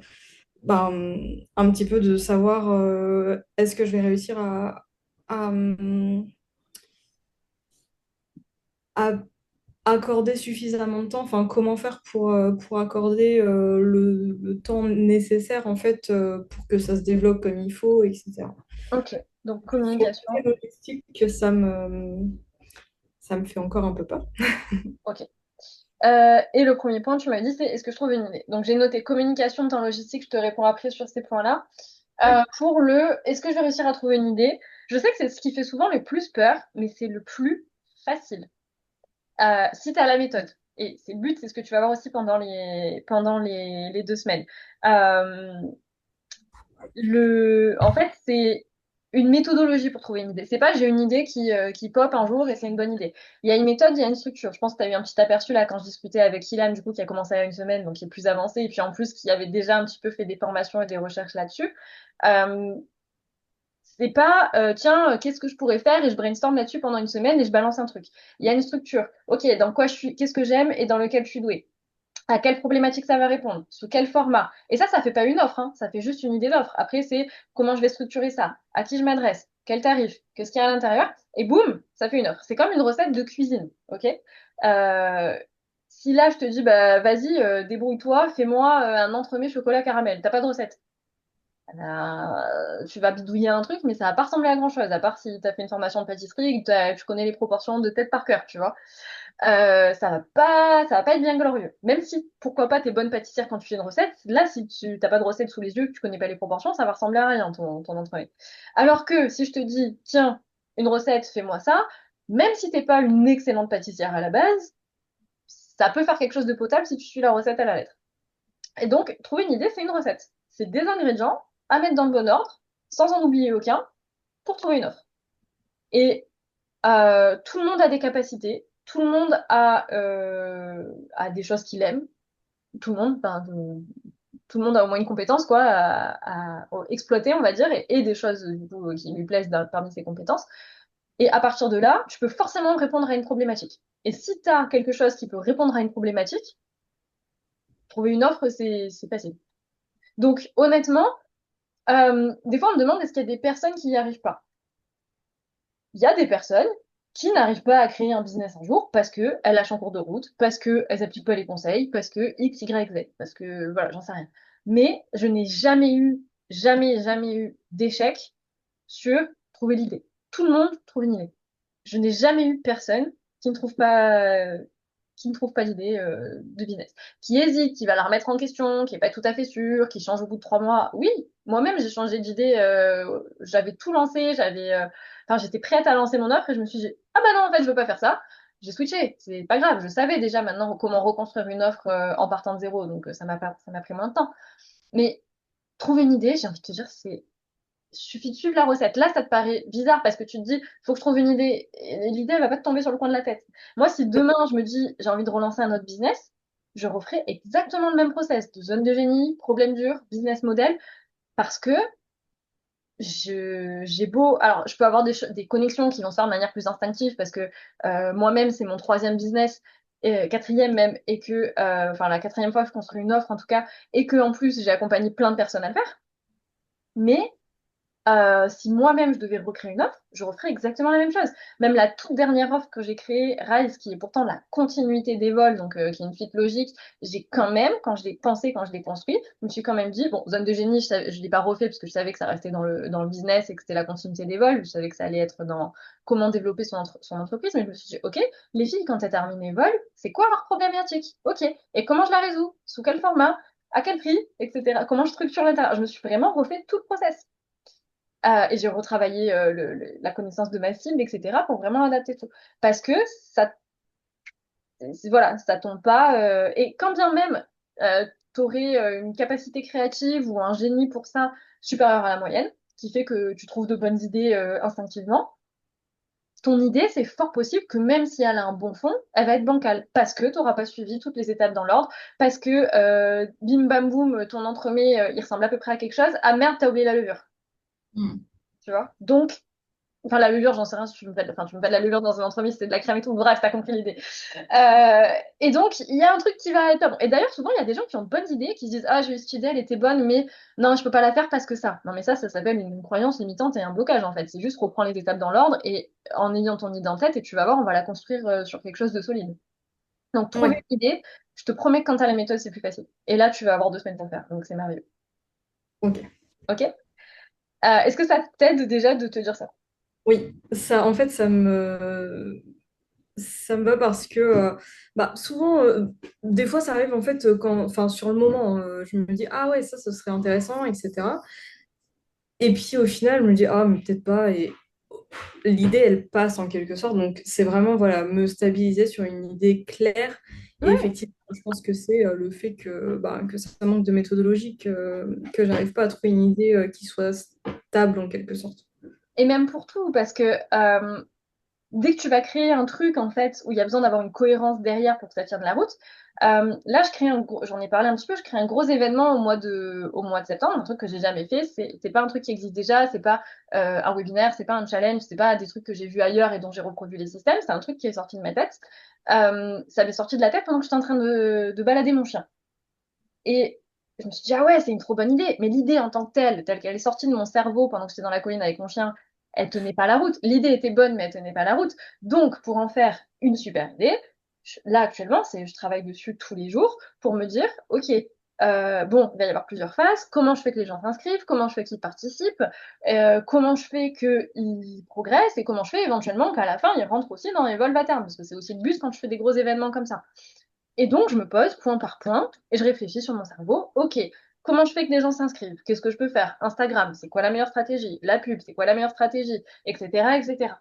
ben, un petit peu de savoir est-ce que je vais réussir à, à accorder suffisamment de temps, enfin comment faire pour accorder le temps nécessaire en fait pour que ça se développe comme il faut, etc. ok. Donc Sur le côté communication, logistique, ça me fait encore un peu peur. ok. Et le premier point, tu m'as dit, c'est est-ce que je trouve une idée? Donc j'ai noté communication, temps logistique, je te réponds après sur ces points-là. Ouais. Pour le est-ce que je vais réussir à trouver une idée? Je sais que c'est ce qui fait souvent le plus peur, mais c'est le plus facile. Si tu as la méthode, et c'est le but, c'est ce que tu vas voir aussi pendant les 2 semaines. Euh, en fait, c'est une méthodologie pour trouver une idée. C'est pas j'ai une idée qui pop un jour et c'est une bonne idée. Il y a une méthode, il y a une structure. Je pense que tu as eu un petit aperçu là quand je discutais avec Ilan, du coup, qui a commencé il y a une semaine, donc qui est plus avancé, et puis en plus qui avait déjà un petit peu fait des formations et des recherches là-dessus. Euh, c'est pas, tiens, qu'est-ce que je pourrais faire et je brainstorm là-dessus pendant une semaine et je balance un truc. Il y a une structure. Ok, dans quoi je suis, qu'est-ce que j'aime et dans lequel je suis douée. À quelle problématique ça va répondre, sous quel format. Et ça fait pas une offre, hein, ça fait juste une idée d'offre. Après, c'est comment je vais structurer ça, à qui je m'adresse, quel tarif, qu'est-ce qu'il y a à l'intérieur, et boum, ça fait une offre. C'est comme une recette de cuisine, ok? Euh, Si là, je te dis, bah vas-y, débrouille-toi, fais-moi un entremets chocolat caramel, t'as pas de recette. Tu vas bidouiller un truc, mais ça va pas ressembler à grand-chose, à part si t'as fait une formation de pâtisserie et que tu connais les proportions de tête par cœur, tu vois. Ça va pas être bien glorieux. Même si, pourquoi pas, t'es bonne pâtissière quand tu fais une recette, là, si tu t'as pas de recette sous les yeux, que tu connais pas les proportions, ça va ressembler à rien, ton entremets. Alors que si je te dis, tiens, une recette, fais-moi ça, même si t'es pas une excellente pâtissière à la base, ça peut faire quelque chose de potable si tu suis la recette à la lettre. Et donc, trouver une idée, c'est une recette. C'est des ingrédients à mettre dans le bon ordre, sans en oublier aucun, pour trouver une offre. Et tout le monde a des capacités, tout le monde a des choses qu'il aime, tout le monde, enfin, tout le monde a au moins une compétence quoi, à exploiter, on va dire, et des choses du coup, qui lui plaisent parmi ses compétences. Et à partir de là, tu peux forcément répondre à une problématique. Et si tu as quelque chose qui peut répondre à une problématique, trouver une offre, c'est facile. Donc honnêtement, des fois on me demande est-ce qu'il y a des personnes qui n'y arrivent pas. Il y a des personnes qui n'arrivent pas à créer un business un jour parce que elles lâchent en cours de route, parce qu'elles n'appliquent pas les conseils, parce que X, Y, Z, parce que voilà, j'en sais rien. Mais je n'ai jamais eu d'échec sur trouver l'idée. Tout le monde trouve une idée. Je n'ai jamais eu personne qui ne trouve pas, qui ne trouve pas d'idée de business, qui hésite, qui va la remettre en question, qui est pas tout à fait sûr, qui change au bout de 3 mois. Oui, moi-même j'ai changé d'idée, j'avais tout lancé, enfin j'étais prête à lancer mon offre et je me suis dit ah bah non en fait je veux pas faire ça. J'ai switché, c'est pas grave, je savais déjà maintenant comment reconstruire une offre en partant de zéro, donc ça m'a pris moins de temps. Mais trouver une idée, j'ai envie de te dire, suffit de suivre la recette. Là, ça te paraît bizarre parce que tu te dis, faut que je trouve une idée. Et l'idée, elle va pas te tomber sur le coin de la tête. Moi, si demain, je me dis, j'ai envie de relancer un autre business, je referai exactement le même process de zone de génie, problème dur, business model, parce que j'ai beau, alors je peux avoir des connexions qui vont se faire de manière plus instinctive parce que moi-même, c'est mon troisième business, quatrième même, et que, enfin, la quatrième fois que je construis une offre en tout cas, et que en plus, j'ai accompagné plein de personnes à le faire. Mais si moi-même je devais recréer une offre, je referais exactement la même chose. Même la toute dernière offre que j'ai créée, Rise, qui est pourtant la continuité des vols, donc qui est une suite logique, j'ai quand même, quand je l'ai pensé, quand je l'ai construit, je me suis quand même dit, bon, zone de génie, je l'ai pas refait parce que je savais que ça restait dans le business et que c'était la continuité des vols, je savais que ça allait être dans comment développer son entreprise, mais je me suis dit, ok, les filles, quand elles terminent les vols, c'est quoi leur problématique? Ok, et comment je la résous? Sous quel format? À quel prix? Etc. Comment je structure l'intérieur? Je me suis vraiment refait tout le process. Et j'ai retravaillé la connaissance de ma cible, etc., pour vraiment adapter tout. Parce que ça, voilà, ça tombe pas. Et quand bien même tu aurais une capacité créative ou un génie pour ça supérieur à la moyenne, qui fait que tu trouves de bonnes idées instinctivement, ton idée, c'est fort possible que même si elle a un bon fond, elle va être bancale parce que tu n'auras pas suivi toutes les étapes dans l'ordre, parce que bim bam boum, ton entremets, il ressemble à peu près à quelque chose. Ah merde, t'as oublié la levure, Mm. tu vois. Donc, enfin, la levure, j'en sais rien si tu me fais de la levure dans un entremets, c'est de la crème et tout. Bref, t'as compris l'idée. Et donc, il y a un truc qui va être pas bon. Et d'ailleurs, souvent, il y a des gens qui ont de bonnes idées, qui se disent, ah, j'ai eu cette idée, elle était bonne, mais non, je peux pas la faire parce que ça. Non, mais ça s'appelle une croyance limitante et un blocage, en fait. C'est juste reprendre les étapes dans l'ordre et en ayant ton idée en tête, et tu vas voir, on va la construire sur quelque chose de solide. Donc, trouver Ouais, une idée, je te promets que quand t'as la méthode, c'est plus facile. Et là, tu vas avoir 2 semaines pour faire. Donc, c'est merveilleux. ok. Ok? Est-ce que ça t'aide déjà de te dire ça? Oui, ça, en fait, ça me va parce que bah, souvent, des fois, ça arrive en fait enfin, sur le moment, je me dis, ah ouais, ça, ce serait intéressant, etc. Et puis au final, je me dis, ah, mais peut-être pas. Et l'idée, elle passe en quelque sorte. Donc, c'est vraiment, voilà, me stabiliser sur une idée claire. Et Ouais. effectivement, je pense que c'est le fait que ça manque de méthodologie, que j'arrive pas à trouver une idée qui soit stable en quelque sorte. Et même pour tout, parce que dès que tu vas créer un truc en fait où il y a besoin d'avoir une cohérence derrière pour que ça tienne la route, là j'en ai parlé un petit peu, je crée un gros événement au mois de septembre, un truc que j'ai jamais fait, c'est pas un truc qui existe déjà, c'est pas un webinaire, c'est pas un challenge, c'est pas des trucs que j'ai vus ailleurs et dont j'ai reproduit les systèmes, c'est un truc qui est sorti de ma tête. Ça m'est sorti de la tête pendant que j'étais en train de balader mon chien. Et je me suis dit, ah ouais, c'est une trop bonne idée. Mais l'idée en tant que telle qu'elle est sortie de mon cerveau pendant que j'étais dans la colline avec mon chien, elle tenait pas la route. L'idée était bonne, mais elle tenait pas la route. Donc, pour en faire une super idée, là actuellement, je travaille dessus tous les jours pour me dire, ok, bon, il va y avoir plusieurs phases. Comment je fais que les gens s'inscrivent? Comment je fais qu'ils participent? Comment je fais qu'ils progressent? Et comment je fais éventuellement qu'à la fin, ils rentrent aussi dans les vols à terme? Parce que c'est aussi le but quand je fais des gros événements comme ça. Et donc, je me pose point par point et je réfléchis sur mon cerveau. Ok, comment je fais que les gens s'inscrivent? Qu'est-ce que je peux faire? Instagram, c'est quoi la meilleure stratégie? La pub, c'est quoi la meilleure stratégie? Etc., etc.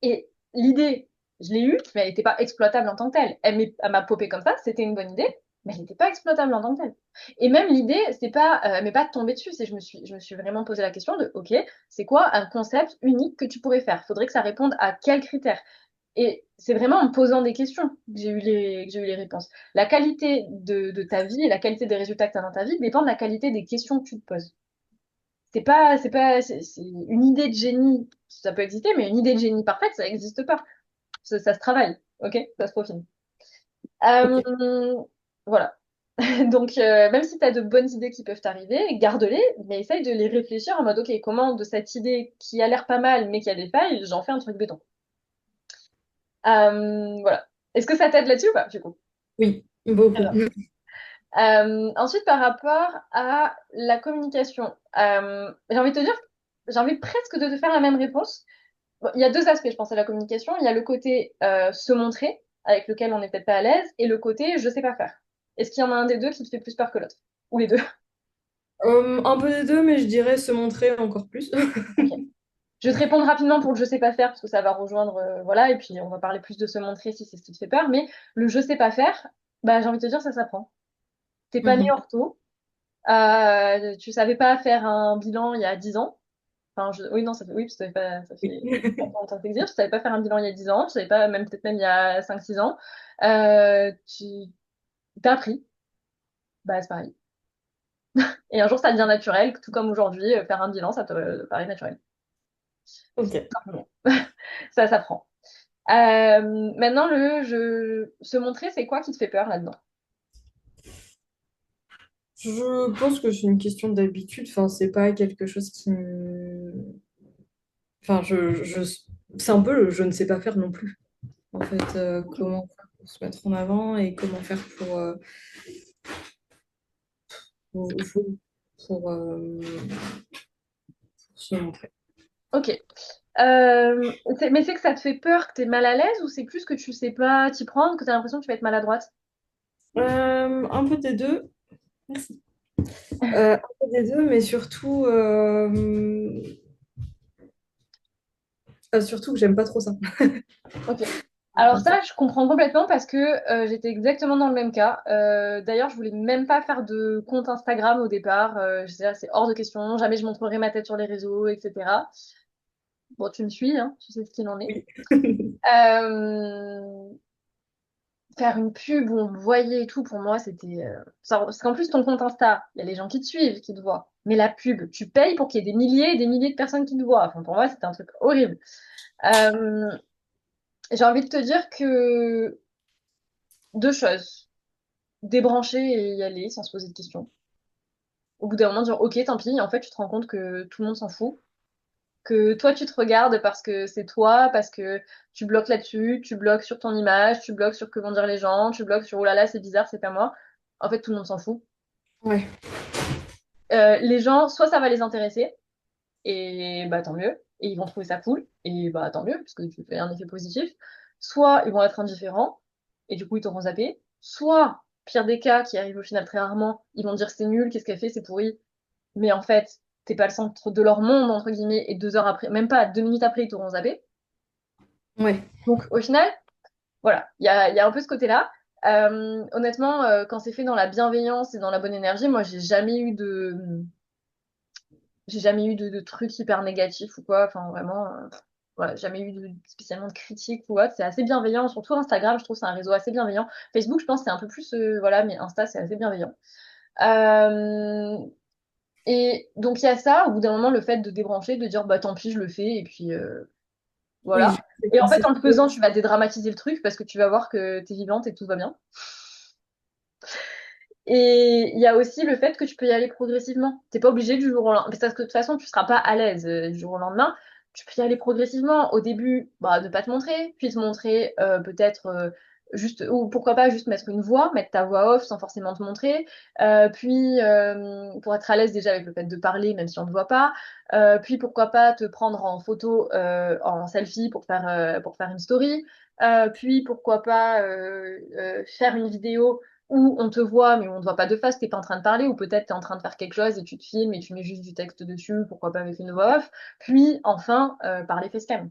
Et l'idée, je l'ai eue, mais elle n'était pas exploitable en tant que telle. Elle m'a popé comme ça, c'était une bonne idée, mais elle n'était pas exploitable en tant que telle. Et même l'idée, c'est pas, elle m'est pas tombée dessus, c'est je me suis vraiment posé la question de, ok, c'est quoi un concept unique que tu pourrais faire? Faudrait que ça réponde à quels critères? Et c'est vraiment en me posant des questions que j'ai eu les réponses. La qualité de ta vie et la qualité des résultats que tu as dans ta vie dépend de la qualité des questions que tu te poses. C'est une idée de génie, ça peut exister, mais une idée de génie parfaite, ça n'existe pas. Ça se travaille, ok? Ça se profile. Ok. Voilà. Donc, même si tu as de bonnes idées qui peuvent t'arriver, garde-les, mais essaye de les réfléchir en mode, ok, comment de cette idée qui a l'air pas mal, mais qui a des failles, j'en fais un truc béton. Voilà. Est-ce que ça t'aide là-dessus ou pas, du coup? Oui, beaucoup. Ensuite, par rapport à la communication, j'ai envie de te dire, j'ai envie presque de te faire la même réponse. Bon, il y a deux aspects, je pense, à la communication. Il y a le côté se montrer, avec lequel on n'est peut-être pas à l'aise, et le côté je sais pas faire. Est-ce qu'il y en a un des deux qui te fait plus peur que l'autre? Ou les deux? Un peu des deux, mais je dirais se montrer encore plus. Ok. Je vais te répondre rapidement pour le je sais pas faire, parce que ça va rejoindre, voilà, et puis on va parler plus de se montrer si c'est ce qui te fait peur. Mais le je sais pas faire, bah, j'ai envie de te dire, ça s'apprend. T'es pas né Mhm. ortho, tu savais pas faire un bilan il y a 10 ans. Enfin, oui, non, oui, parce que ça Oui. fait longtemps que t'existes. Je savais pas faire un bilan il y a 10 ans. Je savais pas, même peut-être même il y a 5 6 ans. Tu t'as appris. Bah, c'est pareil. Et un jour, ça devient naturel, tout comme aujourd'hui, faire un bilan, ça te paraît naturel. Ok. Simplement. Ça s'apprend. Maintenant, se montrer, c'est quoi qui te fait peur là-dedans? Je pense que c'est une question d'habitude. Enfin, c'est pas quelque chose qui me... Enfin, c'est un peu le je ne sais pas faire non plus. En fait, comment faire pour se mettre en avant et comment faire pour, pour se montrer. Ok. Mais c'est que ça te fait peur, que t'es mal à l'aise, ou c'est plus que tu sais pas t'y prendre, que t'as l'impression que tu vas être maladroite? Un peu des deux. Merci. Un peu des deux, mais surtout que j'aime pas trop ça. Ok. Alors ça, je comprends complètement parce que j'étais exactement dans le même cas. D'ailleurs, je voulais même pas faire de compte Instagram au départ. Je disais, ah, c'est hors de question. Jamais je montrerai ma tête sur les réseaux, etc. Bon, tu me suis, hein, tu sais ce qu'il en est. Oui. Euh, Faire une pub où on me voyait et tout, pour moi, c'était... Parce qu'en plus, ton compte Insta, il y a les gens qui te suivent, qui te voient. Mais la pub, tu payes pour qu'il y ait des milliers et des milliers de personnes qui te voient. Enfin, pour moi, c'était un truc horrible. Euh, j'ai envie de te dire que deux choses. Débrancher et y aller sans se poser de questions. Au bout d'un moment, dire, ok, tant pis. En fait, tu te rends compte que tout le monde s'en fout. Que toi, tu te regardes parce que c'est toi, parce que tu bloques là-dessus, tu bloques sur ton image, tu bloques sur que vont dire les gens, tu bloques sur, oh là là, c'est bizarre, c'est pas moi. En fait, tout le monde s'en fout. Ouais. Les gens, soit ça va les intéresser, et bah tant mieux, et ils vont trouver ça cool, et bah tant mieux, parce que tu fais un effet positif. Soit ils vont être indifférents, et du coup ils t'auront zappé. Soit, pire des cas, qui arrive au final très rarement, ils vont dire c'est nul, qu'est-ce qu'elle fait, c'est pourri. Mais en fait, t'es pas le centre de leur monde, entre guillemets, et 2 heures après, même pas 2 minutes après, ils t'auront zappé. Ouais. Donc au final, voilà, il y a un peu ce côté-là. Honnêtement, quand c'est fait dans la bienveillance et dans la bonne énergie, moi j'ai jamais eu de trucs hyper négatifs ou quoi. Enfin, vraiment, voilà, jamais eu spécialement de critiques ou autre. C'est assez bienveillant. Surtout Instagram, je trouve que c'est un réseau assez bienveillant. Facebook, je pense que c'est un peu plus, voilà, mais Insta, c'est assez bienveillant. Euh, et donc, il y a ça. Au bout d'un moment, le fait de débrancher, de dire, bah tant pis, je le fais. Et puis, Oui, voilà. c'est Et en quand fait, c'est en le faisant, tu vas dédramatiser le truc parce que tu vas voir que t'es vivante et que tout va bien. Et il y a aussi le fait que tu peux y aller progressivement. T'es pas obligé du jour au lendemain. Parce que de toute façon, tu seras pas à l'aise du jour au lendemain. Tu peux y aller progressivement. Au début, bah, ne pas te montrer, puis te montrer peut-être juste, ou pourquoi pas juste mettre une voix, mettre ta voix off sans forcément te montrer. Puis pour être à l'aise déjà avec le fait de parler, même si on ne te voit pas. Puis pourquoi pas te prendre en photo, en selfie pour faire une story. Puis pourquoi pas faire une vidéo où on te voit, mais on ne voit pas de face, t'es pas en train de parler, ou peut-être t'es en train de faire quelque chose et tu te filmes et tu mets juste du texte dessus, pourquoi pas avec une voix off. Puis enfin, par les facecam.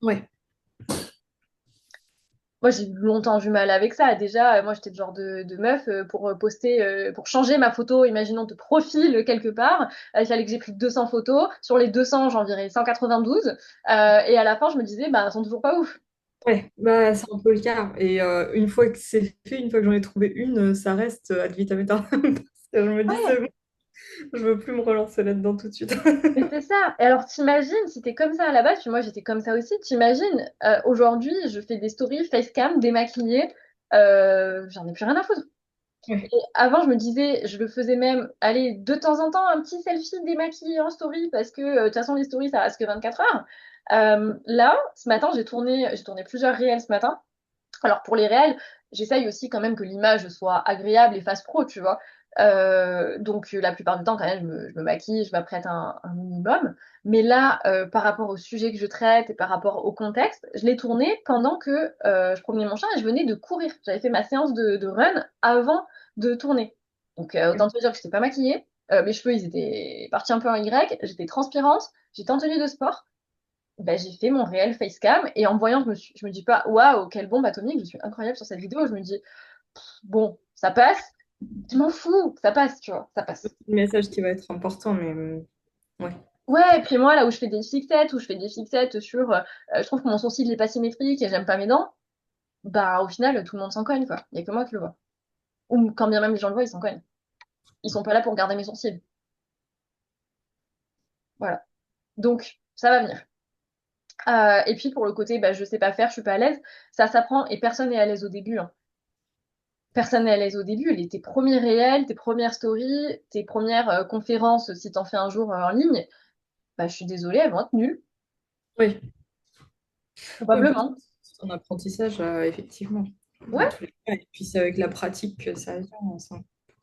ouais. Moi, j'ai longtemps du mal avec ça. Déjà, moi, j'étais le genre de meuf pour poster, pour changer ma photo, imaginons de profil quelque part. Il fallait que j'ai pris 200 photos. Sur les 200, j'en virais 192. Et à la fin, je me disais, bah, elles sont toujours pas ouf. Ouais, bah, c'est un peu le cas. Et une fois que c'est fait, une fois que j'en ai trouvé une, ça reste ad vitam aeternam. Parce que je me dis, c'est Ouais, bon, je veux plus me relancer là-dedans tout de suite. mais c'est ça. Et alors, t'imagines, si t'es comme ça à la base, puis moi j'étais comme ça aussi, t'imagines, aujourd'hui, je fais des stories facecam, démaquillées, j'en ai plus rien à foutre. Ouais. Et avant, je me disais, je le faisais même, allez, de temps en temps, un petit selfie démaquillé en story, parce que de toute façon, les stories, ça reste que 24 heures. Là, ce matin, j'ai tourné plusieurs réels ce matin. Alors pour les réels, j'essaye aussi quand même que l'image soit agréable et fasse pro, tu vois. Donc la plupart du temps, quand même, je me maquille, je m'apprête un minimum. Mais là, par rapport au sujet que je traite et par rapport au contexte, je l'ai tourné pendant que je promenais mon chien et je venais de courir. J'avais fait ma séance de run avant de tourner. Donc autant te dire que je n'étais pas maquillée. Mes cheveux, ils étaient partis un peu en Y. J'étais transpirante. J'étais en tenue de sport. Ben, j'ai fait mon réel facecam et en voyant, je me dis pas, waouh, quelle bombe atomique, je suis incroyable sur cette vidéo. Je me dis, bon, ça passe, je m'en fous, ça passe, tu vois, ça passe. Le message qui va être important, mais ouais. Ouais, et puis moi, là où je fais des fixettes, sur, je trouve que mon sourcil n'est pas symétrique et j'aime pas mes dents, bah au final, tout le monde s'en cogne, quoi. Il y a que moi qui le vois. Ou quand bien même les gens le voient, ils s'en cognent. Ils sont pas là pour garder mes sourcils. Voilà. Donc, ça va venir. Et puis pour le côté, bah, je sais pas faire, je suis pas à l'aise, ça s'apprend et personne n'est à l'aise au début, hein. Personne n'est à l'aise au début. Tes premiers réels, tes premières stories, tes premières conférences, si t'en fais un jour en ligne, bah, je suis désolée, elles vont être nulles, Oui. Oui, pourtant, probablement. c'est un apprentissage, effectivement, dans Ouais, tous les cas. Et puis c'est avec la pratique que ça vient, ça.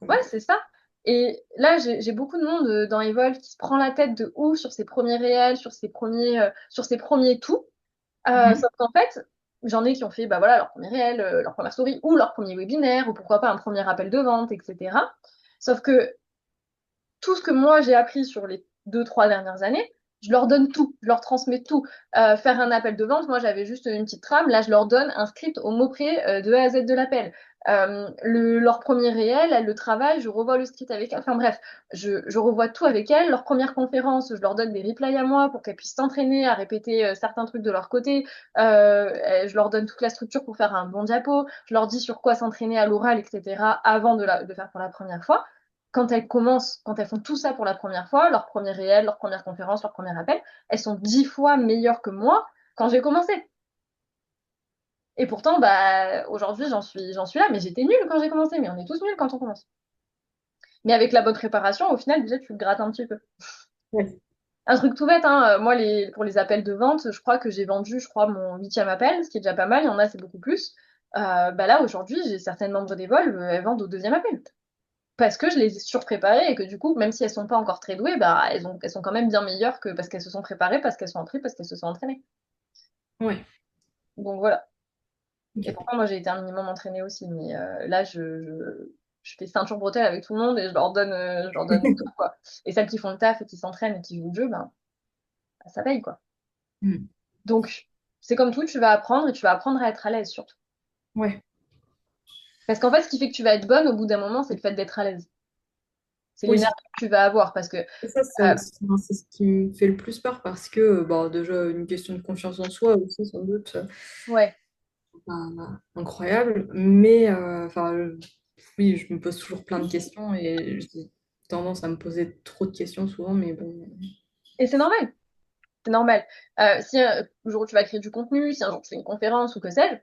ouais, c'est ça. Et là, j'ai beaucoup de monde dans Evolve qui se prend la tête de ouf sur ses premiers réels, sur ses premiers tout. Mhm. Sauf qu'en fait, j'en ai qui ont fait bah, voilà, leur premier réel, leur première story, ou leur premier webinaire, ou pourquoi pas un premier appel de vente, etc. Sauf que tout ce que moi j'ai appris sur les 2, 3 dernières années, je leur donne tout, je leur transmets tout. Faire un appel de vente, moi j'avais juste une petite trame, là je leur donne un script au mot près de A à Z de l'appel. Leur premier réel, elles le travaillent, je revois le script avec elles. Enfin bref, je revois tout avec elles. Leur première conférence, je leur donne des replays à moi pour qu'elles puissent s'entraîner à répéter certains trucs de leur côté. Je leur donne toute la structure pour faire un bon diapo. Je leur dis sur quoi s'entraîner à l'oral, etc. avant de faire pour la première fois. Quand elles commencent, quand elles font tout ça pour la première fois, leur premier réel, leur première conférence, leur premier appel, elles sont 10 fois meilleures que moi quand j'ai commencé. Et pourtant, bah, aujourd'hui, j'en suis là, mais j'étais nulle quand j'ai commencé, mais on est tous nuls quand on commence. Mais avec la bonne préparation, au final, déjà, tu le grattes un petit peu. Ouais. Un truc tout bête, hein, moi, pour les appels de vente, je crois que j'ai vendu, mon 8e appel, ce qui est déjà pas mal, il y en a, c'est beaucoup plus. Bah là, aujourd'hui, j'ai certaines membres des vols, elles vendent au 2e appel. Parce que je les ai surpréparées et que du coup, même si elles sont pas encore très douées, bah, elles sont quand même bien meilleures que parce qu'elles se sont préparées, parce qu'elles sont appris, parce qu'elles se sont entraînées. Ouais. Donc voilà. Et Ok. pourtant, moi, j'ai été un minimum entraînée aussi. Mais là, je fais ceinture bretelle avec tout le monde et je leur donne tout, quoi. Et celles qui font le taf et qui s'entraînent et qui jouent le jeu, ben, ça paye, quoi. Mm. Donc, c'est comme tout, tu vas apprendre et tu vas apprendre à être à l'aise, surtout. Ouais. Parce qu'en fait, ce qui fait que tu vas être bonne au bout d'un moment, c'est le fait d'être à l'aise. C'est Oui. l'énergie que tu vas avoir. Parce que, Et ça, euh, c'est ce qui me fait le plus peur parce que, bon, déjà, une question de confiance en soi aussi, sans doute, ouais. incroyable. Mais, enfin, oui, je me pose toujours plein de questions et j'ai tendance à me poser trop de questions souvent, mais bon. Et c'est normal. C'est normal. Si un jour tu vas créer du contenu, si un jour tu fais une conférence ou que sais-je,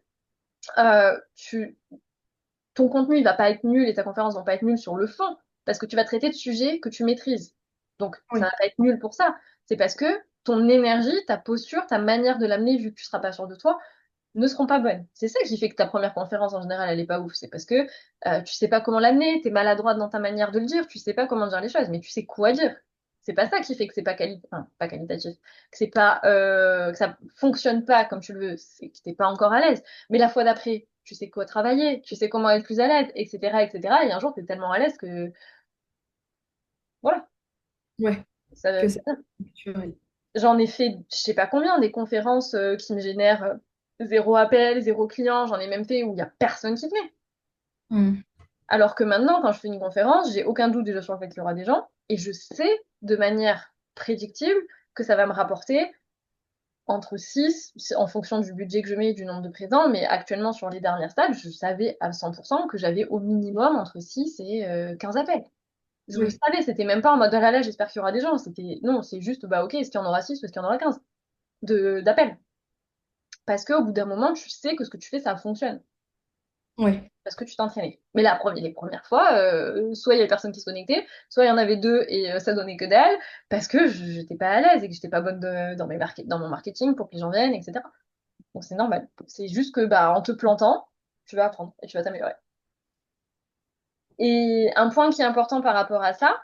ton contenu il va pas être nul et ta conférence va pas être nulle sur le fond, parce que tu vas traiter de sujets que tu maîtrises. Donc ça Oui, va pas être nul pour ça. C'est parce que ton énergie, ta posture, ta manière de l'amener, vu que tu seras pas sûr de toi, ne seront pas bonnes. C'est ça qui fait que ta première conférence en général elle est pas ouf. C'est parce que tu sais pas comment l'amener, t'es maladroite dans ta manière de le dire, tu sais pas comment dire les choses, mais tu sais quoi dire. C'est pas ça qui fait que c'est pas pas qualitatif, que c'est pas que ça fonctionne pas comme tu le veux, c'est que t'es pas encore à l'aise. Mais la fois d'après, tu sais quoi travailler, tu sais comment être plus à l'aise, etc., etc. Et un jour t'es tellement à l'aise que voilà, ouais, ça, que c'est naturel. j'en ai fait, je sais pas combien, des conférences qui me génèrent zéro appel, zéro client. J'en ai même fait où il y a personne qui venait. Mm. Alors que maintenant, quand je fais une conférence, j'ai aucun doute déjà sur le fait qu'il y aura des gens et je sais de manière prédictible que ça va me rapporter entre 6, en fonction du budget que je mets et du nombre de présents, mais actuellement sur les dernières stades, je savais à 100% que j'avais au minimum entre 6 et 15 appels. Je le Oui, savais, c'était même pas en mode ah là là, j'espère qu'il y aura des gens. C'était non, c'est juste bah ok, est-ce qu'il y en aura 6 ou est-ce qu'il y en aura 15 d'appels. Parce qu'au bout d'un moment, tu sais que ce que tu fais, ça fonctionne. ouais, Parce que tu t'entraînais. Mais les premières fois, soit il y avait personne qui se connectait, soit il y en avait deux et ça donnait que dalle, parce que j'étais pas à l'aise et que j'étais pas bonne dans mon marketing pour que les gens viennent, etc. Donc c'est normal. C'est juste que bah en te plantant, tu vas apprendre et tu vas t'améliorer. Et un point qui est important par rapport à ça,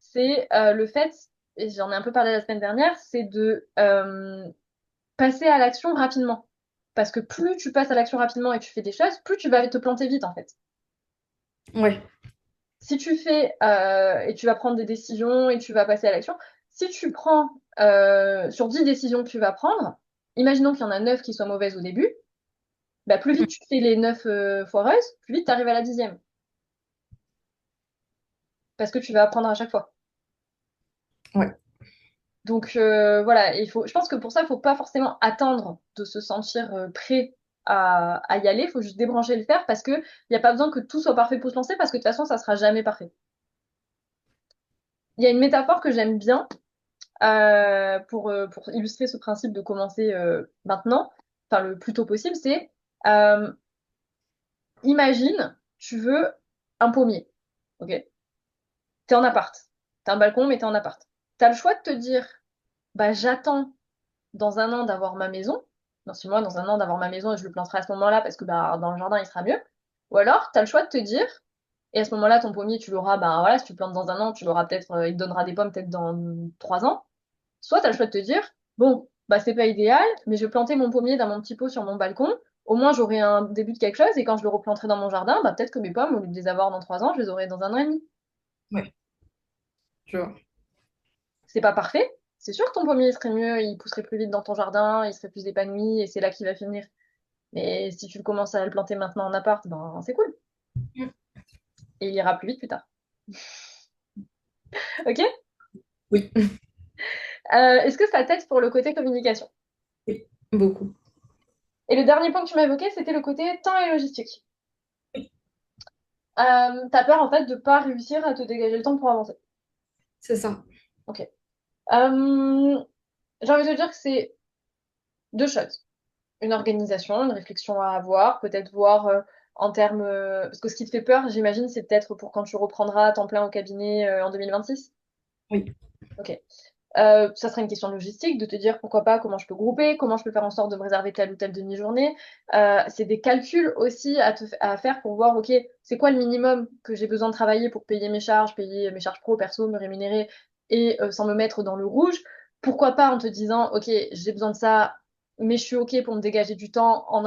c'est le fait, et j'en ai un peu parlé la semaine dernière, c'est de passer à l'action rapidement. Parce que plus tu passes à l'action rapidement et tu fais des choses, plus tu vas te planter vite en fait. ouais, Si tu fais et tu vas prendre des décisions et tu vas passer à l'action, si tu prends sur 10 décisions que tu vas prendre, imaginons qu'il y en a 9 qui soient mauvaises au début, bah, plus vite tu fais les 9 foireuses, plus vite tu arrives à la 10e. Parce que tu vas apprendre à chaque fois. ouais, Donc voilà, je pense que pour ça, il faut pas forcément attendre de se sentir prêt à y aller. Il faut juste débrancher et le faire parce qu'il n'y a pas besoin que tout soit parfait pour se lancer parce que de toute façon, ça sera jamais parfait. Il y a une métaphore que j'aime bien pour illustrer ce principe de commencer maintenant, enfin le plus tôt possible, c'est euh, imagine, tu veux un pommier, ok? T'es en appart, t'as un balcon, mais t'es en appart. T'as le choix de te dire, bah j'attends dans un an d'avoir ma maison, dans 6 mois, dans un an d'avoir ma maison et je le planterai à ce moment-là parce que bah dans le jardin il sera mieux. Ou alors, t'as le choix de te dire, et à ce moment-là, ton pommier, tu l'auras, bah voilà, si tu le plantes dans un an, tu l'auras peut-être, il te donnera des pommes peut-être dans 3 ans. Soit tu as le choix de te dire, bon, bah c'est pas idéal, mais je vais planter mon pommier dans mon petit pot sur mon balcon. Au moins, j'aurai un début de quelque chose, et quand je le replanterai dans mon jardin, bah peut-être que mes pommes, au lieu de les avoir dans 3 ans, je les aurai dans un an et demi. ouais. Je vois. C'est pas parfait. C'est sûr que ton pommier il serait mieux, il pousserait plus vite dans ton jardin, il serait plus épanoui et c'est là qu'il va finir. Mais si tu commences à le planter maintenant en appart, ben c'est cool. Et il ira plus vite plus tard. Ok? Oui, Est-ce que ça t'aide pour le côté communication? oui, beaucoup. Et le dernier point que tu m'as évoqué, c'était le côté temps et logistique. T'as peur en fait de pas réussir à te dégager le temps pour avancer. C'est ça. Ok. Euh, j'ai envie de te dire que c'est deux choses. Une organisation, une réflexion à avoir, peut-être voir en termes... parce que ce qui te fait peur, j'imagine, c'est peut-être pour quand tu reprendras à temps plein au cabinet en 2026. Oui, Ok. Ça serait une question de logistique, de te dire pourquoi pas, comment je peux grouper, comment je peux faire en sorte de me réserver telle ou telle demi-journée. C'est des calculs aussi à faire pour voir, ok, c'est quoi le minimum que j'ai besoin de travailler pour payer mes charges pro, perso, me rémunérer et sans me mettre dans le rouge. Pourquoi pas en te disant, ok, j'ai besoin de ça, mais je suis ok pour me dégager du temps en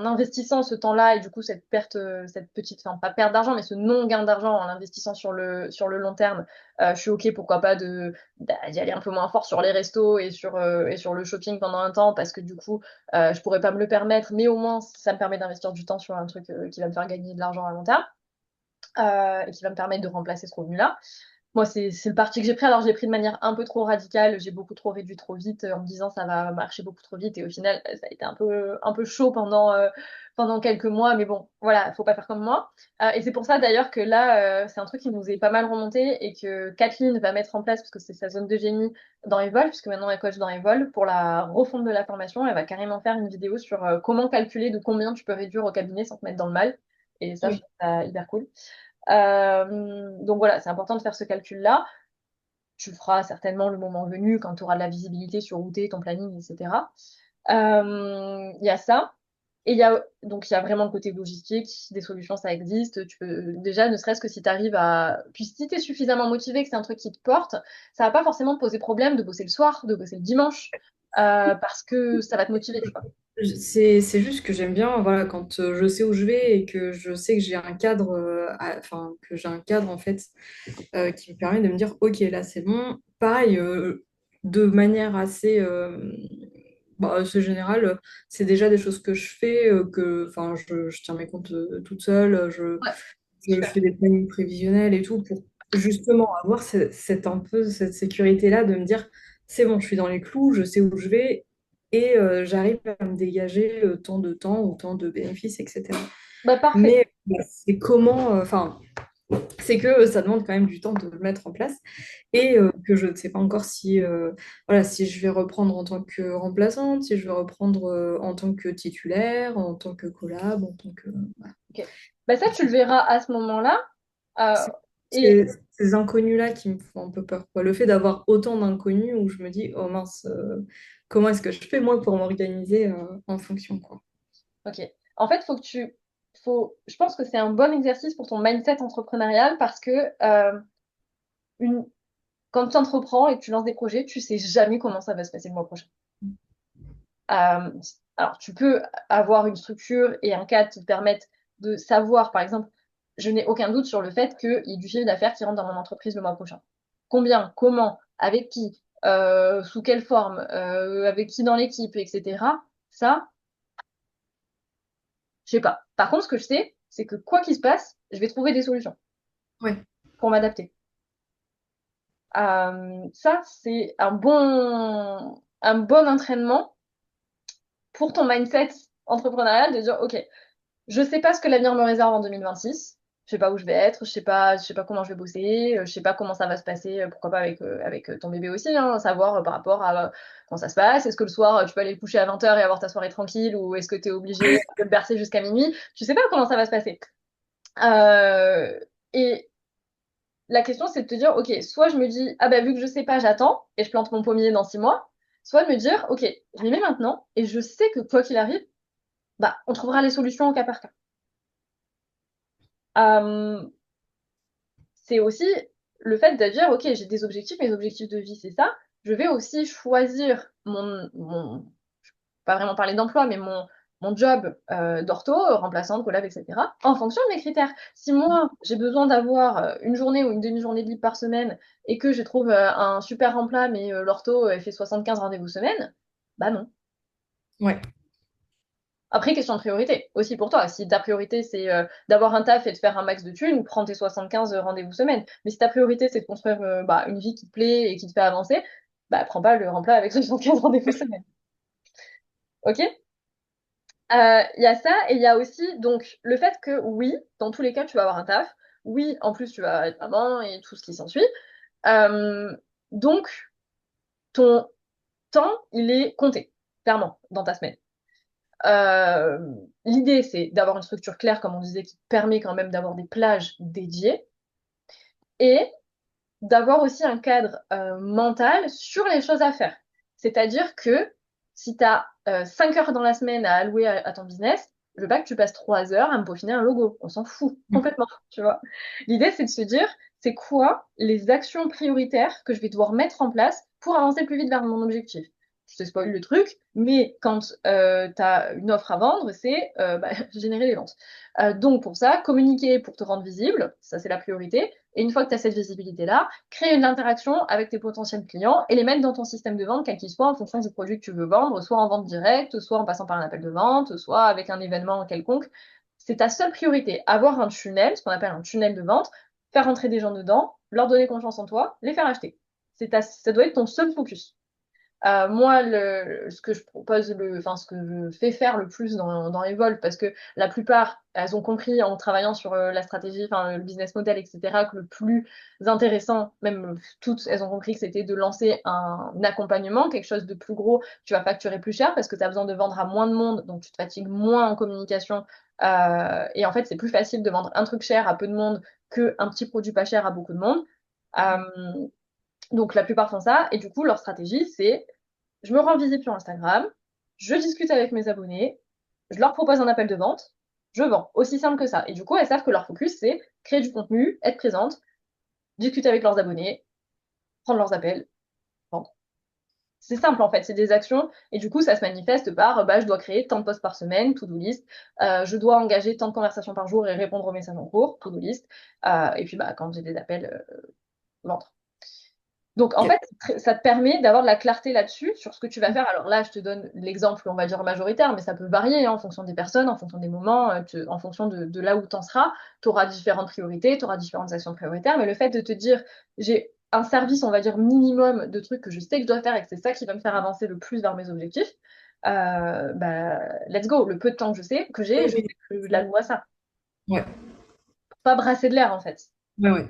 investissant ce temps-là et du coup cette perte, cette petite, enfin pas perte d'argent, mais ce non-gain d'argent en investissant sur le long terme. Je suis ok, pourquoi pas d'y aller un peu moins fort sur les restos et sur le shopping pendant un temps parce que du coup, je pourrais pas me le permettre, mais au moins, ça me permet d'investir du temps sur un truc qui va me faire gagner de l'argent à long terme et qui va me permettre de remplacer ce revenu-là. Moi, c'est le parti que j'ai pris. Alors, j'ai pris de manière un peu trop radicale. J'ai beaucoup trop réduit trop vite en me disant ça va marcher beaucoup trop vite. Et au final, ça a été un peu chaud pendant quelques mois. Mais bon, voilà, faut pas faire comme moi. Et c'est pour ça d'ailleurs que là, c'est un truc qui nous est pas mal remonté et que Kathleen va mettre en place, parce que c'est sa zone de génie dans Evol, puisque maintenant elle coach dans Evol, pour la refonte de la formation. Elle va carrément faire une vidéo sur comment calculer de combien tu peux réduire au cabinet sans te mettre dans le mal. Et ça, je oui. trouve ça hyper cool. Donc voilà, c'est important de faire ce calcul-là. Tu le feras certainement le moment venu quand tu auras de la visibilité sur où t'es, ton planning, etc. Il y a ça. Et il y a vraiment le côté logistique, des solutions, ça existe. Tu peux, déjà, ne serait-ce que si tu arrives à. Puis si tu es suffisamment motivé, que c'est un truc qui te porte, ça va pas forcément te poser problème de bosser le soir, de bosser le dimanche, parce que ça va te motiver, tu vois. C'est juste que j'aime bien, voilà, quand je sais où je vais et que je sais que j'ai un cadre, enfin, que j'ai un cadre en fait qui me permet de me dire, ok, là c'est bon. Pareil, de manière assez, assez générale, c'est déjà des choses que je fais, enfin, je tiens mes comptes toute seule, Ouais, je super. fais des plannings prévisionnels et tout pour justement avoir un peu cette sécurité-là de me dire, c'est bon, je suis dans les clous, je sais où je vais et j'arrive à me dégager tant de temps ou tant de bénéfices, etc. Bah, parfait. Mais c'est comment, enfin, c'est que ça demande quand même du temps de le mettre en place et que je ne sais pas encore si, voilà, si je vais reprendre en tant que remplaçante, si je vais reprendre en tant que titulaire, en tant que collab, en tant que... voilà. Ok. Bah, ça, tu le verras à ce moment-là. Euh, C'est et ces inconnus-là qui me font un peu peur, quoi. Le fait d'avoir autant d'inconnus où je me dis, oh mince, comment est-ce que je fais moi pour m'organiser en fonction, quoi. Ok. En fait, je pense que c'est un bon exercice pour ton mindset entrepreneurial parce que une, quand tu entreprends et que tu lances des projets, tu sais jamais comment ça va se passer le mois prochain. Euh, alors, tu peux avoir une structure et un cadre qui te permettent de savoir, par exemple, je n'ai aucun doute sur le fait qu'il y ait du chiffre d'affaires qui rentre dans mon entreprise le mois prochain. Combien, comment, avec qui, sous quelle forme, avec qui dans l'équipe, etc. Ça, je sais pas. Par contre, ce que je sais, c'est que quoi qu'il se passe, je vais trouver des solutions Ouais, pour m'adapter. Ça, c'est un bon entraînement pour ton mindset entrepreneurial de dire, OK, je sais pas ce que l'avenir me réserve en 2026. Je sais pas où je vais être, je sais pas comment je vais bosser, je sais pas comment ça va se passer, pourquoi pas avec ton bébé aussi, hein, savoir par rapport à comment ça se passe. Est-ce que le soir, tu peux aller te coucher à 20 h et avoir ta soirée tranquille ou est-ce que tu es obligé de le bercer jusqu'à minuit? Tu sais pas comment ça va se passer. Euh, et la question, c'est de te dire, OK, soit je me dis, ah bah vu que je sais pas, j'attends et je plante mon pommier dans 6 mois, soit de me dire, OK, je m'y mets maintenant et je sais que quoi qu'il arrive, bah, on trouvera les solutions au cas par cas. Euh, c'est aussi le fait de dire, OK, j'ai des objectifs, mes objectifs de vie, c'est ça. Je vais aussi choisir pas vraiment parler d'emploi, mais mon job d'ortho, remplaçante, collab, etc., en fonction de mes critères. Si moi, j'ai besoin d'avoir une journée ou une demi-journée de libre par semaine et que je trouve un super remplace, mais l'ortho, elle fait 75 rendez-vous semaine, bah non. Ouais. Après, question de priorité, aussi pour toi. Si ta priorité, c'est d'avoir un taf et de faire un max de thunes, prends tes 75 rendez-vous semaine. Mais si ta priorité, c'est de construire une vie qui te plaît et qui te fait avancer, bah prends pas le remplace avec 75 rendez-vous semaine. Ok? Il y a ça, et il y a aussi donc le fait que oui, dans tous les cas, tu vas avoir un taf. Oui, en plus, tu vas être maman et tout ce qui s'ensuit. Euh, donc, ton temps, il est compté, clairement, dans ta semaine. Euh, L'idée, c'est d'avoir une structure claire, comme on disait, qui te permet quand même d'avoir des plages dédiées et d'avoir aussi un cadre mental sur les choses à faire. C'est-à-dire que si tu as 5 heures dans la semaine à allouer à ton business, je veux pas que tu passes 3 heures à me peaufiner un logo. On s'en fout complètement, tu vois. L'idée, c'est de se dire, c'est quoi les actions prioritaires que je vais devoir mettre en place pour avancer plus vite vers mon objectif. Je te spoil le truc, mais quand tu as une offre à vendre, c'est générer les ventes. Donc pour ça, communiquer pour te rendre visible, ça c'est la priorité. Et une fois que tu as cette visibilité-là, créer une interaction avec tes potentiels clients et les mettre dans ton système de vente, quel qu'il soit, en fonction du produit que tu veux vendre, soit en vente directe, soit en passant par un appel de vente, soit avec un événement quelconque. C'est ta seule priorité. Avoir un tunnel, ce qu'on appelle un tunnel de vente, faire rentrer des gens dedans, leur donner confiance en toi, les faire acheter. Ça doit être ton seul focus. Moi, ce que je propose, enfin, ce que je fais faire le plus dans Evolve, parce que la plupart, elles ont compris en travaillant sur la stratégie, enfin, le business model, etc., que le plus intéressant, même toutes, elles ont compris que c'était de lancer un accompagnement, quelque chose de plus gros. Tu vas facturer plus cher parce que tu as besoin de vendre à moins de monde, donc tu te fatigues moins en communication. Et en fait, c'est plus facile de vendre un truc cher à peu de monde qu'un petit produit pas cher à beaucoup de monde. Euh, donc la plupart font ça, et du coup, leur stratégie, c'est je me rends visible sur Instagram, je discute avec mes abonnés, je leur propose un appel de vente, je vends. Aussi simple que ça. Et du coup, elles savent que leur focus, c'est créer du contenu, être présente, discuter avec leurs abonnés, prendre leurs appels, vendre. C'est simple en fait, c'est des actions et du coup ça se manifeste par je dois créer tant de posts par semaine, to-do list, je dois engager tant de conversations par jour et répondre aux messages en cours, to-do list, et puis quand j'ai des appels, vendre. Donc, en Ok. fait, ça te permet d'avoir de la clarté là-dessus, sur ce que tu vas faire. Alors là, je te donne l'exemple, on va dire majoritaire, mais ça peut varier hein, en fonction des personnes, en fonction des moments, en fonction de là où tu en seras. Tu auras différentes priorités, tu auras différentes actions prioritaires, mais le fait de te dire, j'ai un service, on va dire, minimum de trucs que je sais que je dois faire et que c'est ça qui va me faire avancer le plus vers mes objectifs, let's go. Le peu de temps que je sais, que j'ai, Oui, je oui. l'alloue à ça. Ouais. Pour pas brasser de l'air, en fait. Ouais, ouais.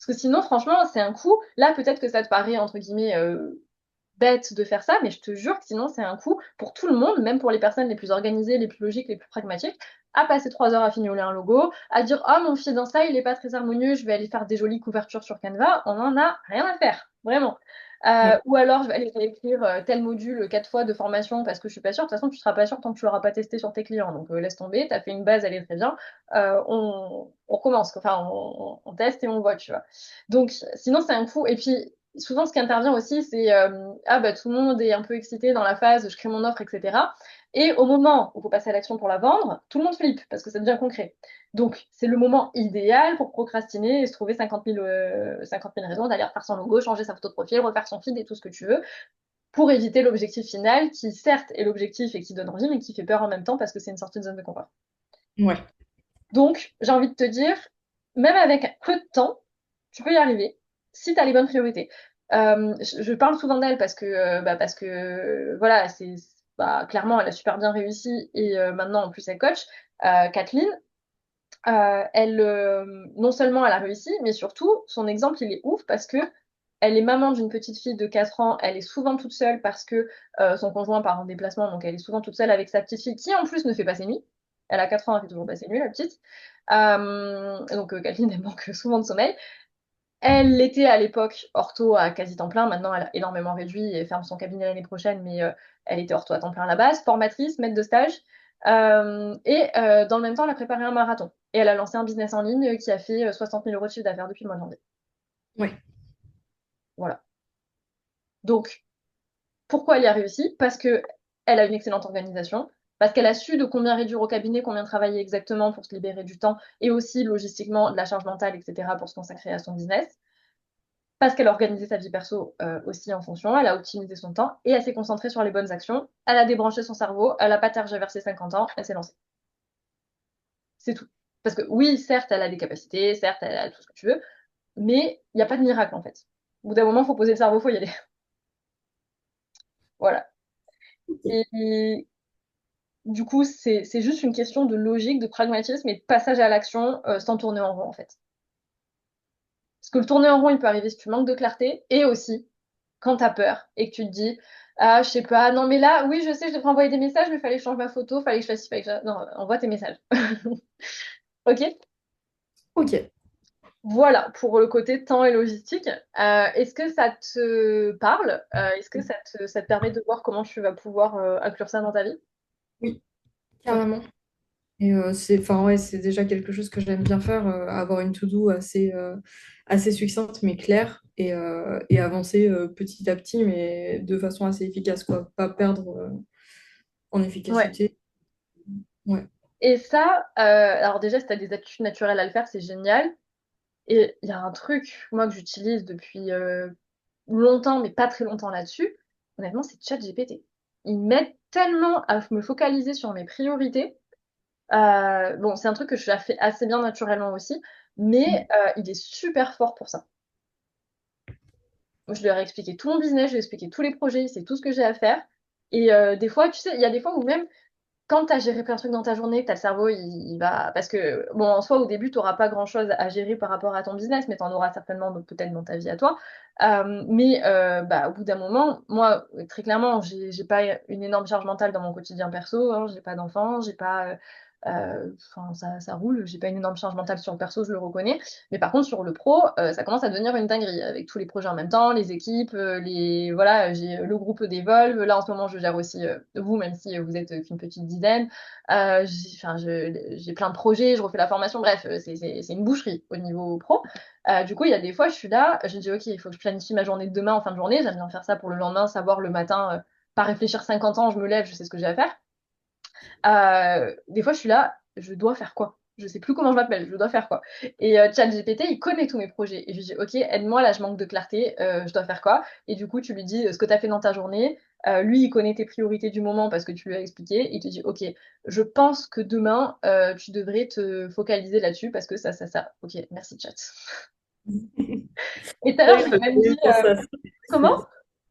Parce que sinon, franchement, c'est un coût. Là, peut-être que ça te paraît, entre guillemets, bête de faire ça, mais je te jure que sinon, c'est un coût pour tout le monde, même pour les personnes les plus organisées, les plus logiques, les plus pragmatiques, à passer 3 heures à fignoler un logo, à dire, oh, mon feed Insta, il est pas très harmonieux, je vais aller faire des jolies couvertures sur Canva. On en a rien à faire, vraiment. Ouais. Ou alors, je vais aller réécrire tel module 4 fois de formation parce que je suis pas sûre. De toute façon, tu seras pas sûr tant que tu l'auras pas testé sur tes clients. Donc, laisse tomber. Tu as fait une base, elle est très bien. On commence. Enfin, on teste et on voit, tu vois. Donc, sinon, c'est un coût. Et puis, souvent, ce qui intervient aussi, c'est tout le monde est un peu excité dans la phase, je crée mon offre, etc. Et au moment où il faut passer à l'action pour la vendre, tout le monde flippe parce que ça devient concret. Donc, c'est le moment idéal pour procrastiner et se trouver 50 000 raisons d'aller refaire son logo, changer sa photo de profil, refaire son feed et tout ce que tu veux pour éviter l'objectif final qui, certes, est l'objectif et qui donne envie, mais qui fait peur en même temps parce que c'est une sortie de zone de confort. Ouais. Donc, j'ai envie de te dire, même avec peu de temps, tu peux y arriver si tu as les bonnes priorités. Je parle souvent d'elle parce que voilà, clairement, elle a super bien réussi et maintenant, en plus, elle coach. Kathleen, non seulement elle a réussi, mais surtout, son exemple, il est ouf parce que elle est maman d'une petite fille de 4 ans, elle est souvent toute seule parce que son conjoint part en déplacement, donc elle est souvent toute seule avec sa petite fille qui en plus ne fait pas ses nuits. Elle a 4 ans, elle fait toujours pas ses nuits, la petite. Kathleen, elle manque souvent de sommeil. Elle l'était à l'époque ortho à quasi temps plein, maintenant elle a énormément réduit et ferme son cabinet l'année prochaine, mais elle était ortho à temps plein à la base, formatrice, maître de stage. Dans le même temps, elle a préparé un marathon. Et elle a lancé un business en ligne qui a fait 60 000 euros de chiffre d'affaires depuis le mois de janvier. Ouais. Voilà. Donc, pourquoi elle y a réussi? Parce que elle a une excellente organisation, parce qu'elle a su de combien réduire au cabinet, combien travailler exactement pour se libérer du temps, et aussi logistiquement de la charge mentale, etc., pour se consacrer à son business. Parce qu'elle a organisé sa vie perso aussi en fonction, elle a optimisé son temps, et elle s'est concentrée sur les bonnes actions, elle a débranché son cerveau, elle n'a pas tergiversé 50 ans, elle s'est lancée. C'est tout. Parce que oui, certes, elle a des capacités, certes, elle a tout ce que tu veux, mais il n'y a pas de miracle en fait. Au bout d'un moment, il faut poser le cerveau, il faut y aller. Voilà. Et du coup, c'est juste une question de logique, de pragmatisme et de passage à l'action sans tourner en rond en fait. Parce que le tourner en rond, il peut arriver si tu manques de clarté et aussi quand tu as peur et que tu te dis, ah, je sais pas, non mais là, oui, je sais, je devrais envoyer des messages, mais il fallait que je change ma photo, fallait que je fasse ci, fallait que je... Non, envoie tes messages. Ok? Ok. Voilà pour le côté temps et logistique. Est-ce que ça te parle? Est-ce que ça te permet de voir comment tu vas pouvoir inclure ça dans ta vie? Oui, Ok. carrément. Et enfin, ouais, c'est déjà quelque chose que j'aime bien faire, avoir une to-do assez succincte mais claire et avancer petit à petit mais de façon assez efficace, quoi. Pas perdre en Ouais. efficacité. Ouais. Et ça, alors déjà, si tu as des attitudes naturelles à le faire, c'est génial. Et il y a un truc, moi, que j'utilise depuis longtemps, mais pas très longtemps là-dessus, honnêtement, c'est ChatGPT. Il m'aide tellement à me focaliser sur mes priorités. Bon, c'est un truc que je fais assez bien naturellement aussi, mais il est super fort pour ça. Moi, je leur ai expliqué tout mon business, je lui ai expliqué tous les projets, c'est tout ce que j'ai à faire. Et des fois, tu sais, il y a des fois où même quand tu as géré plein de trucs dans ta journée, que tu as le cerveau, il va. Parce que, bon, en soi, au début, tu n'auras pas grand-chose à gérer par rapport à ton business, mais tu en auras certainement peut-être dans ta vie à toi. Au bout d'un moment, moi, très clairement, j'ai pas une énorme charge mentale dans mon quotidien perso. Hein, j'ai pas d'enfants, j'ai pas. Enfin, ça roule, j'ai pas une énorme charge mentale sur le perso, je le reconnais. Mais par contre, sur le pro, ça commence à devenir une dinguerie avec tous les projets en même temps, les équipes, voilà, j'ai le groupe d'Evolve. Là, en ce moment, je gère aussi vous, même si vous êtes qu'une petite dizaine. Enfin, j'ai plein de projets, je refais la formation. Bref, c'est une boucherie au niveau pro. Du coup, il y a des fois, je suis là, je me dis, OK, il faut que je planifie ma journée de demain en fin de journée. J'aime bien faire ça pour le lendemain, savoir le matin, pas réfléchir 50 ans, je me lève, je sais ce que j'ai à faire. Des fois, je suis là, je dois faire quoi? Je sais plus comment je m'appelle, je dois faire quoi? Et ChatGPT, il connaît tous mes projets. Et je lui dis, OK, aide-moi, là, je manque de clarté, je dois faire quoi? Et du coup, tu lui dis ce que tu as fait dans ta journée. Lui, il connaît tes priorités du moment parce que tu lui as expliqué. Il te dit, OK, je pense que demain, tu devrais te focaliser là-dessus parce que ça. OK, merci, chat. Et tout à l'heure, je Oui, lui ai j'avais même dit, jamais pensé à ça. comment?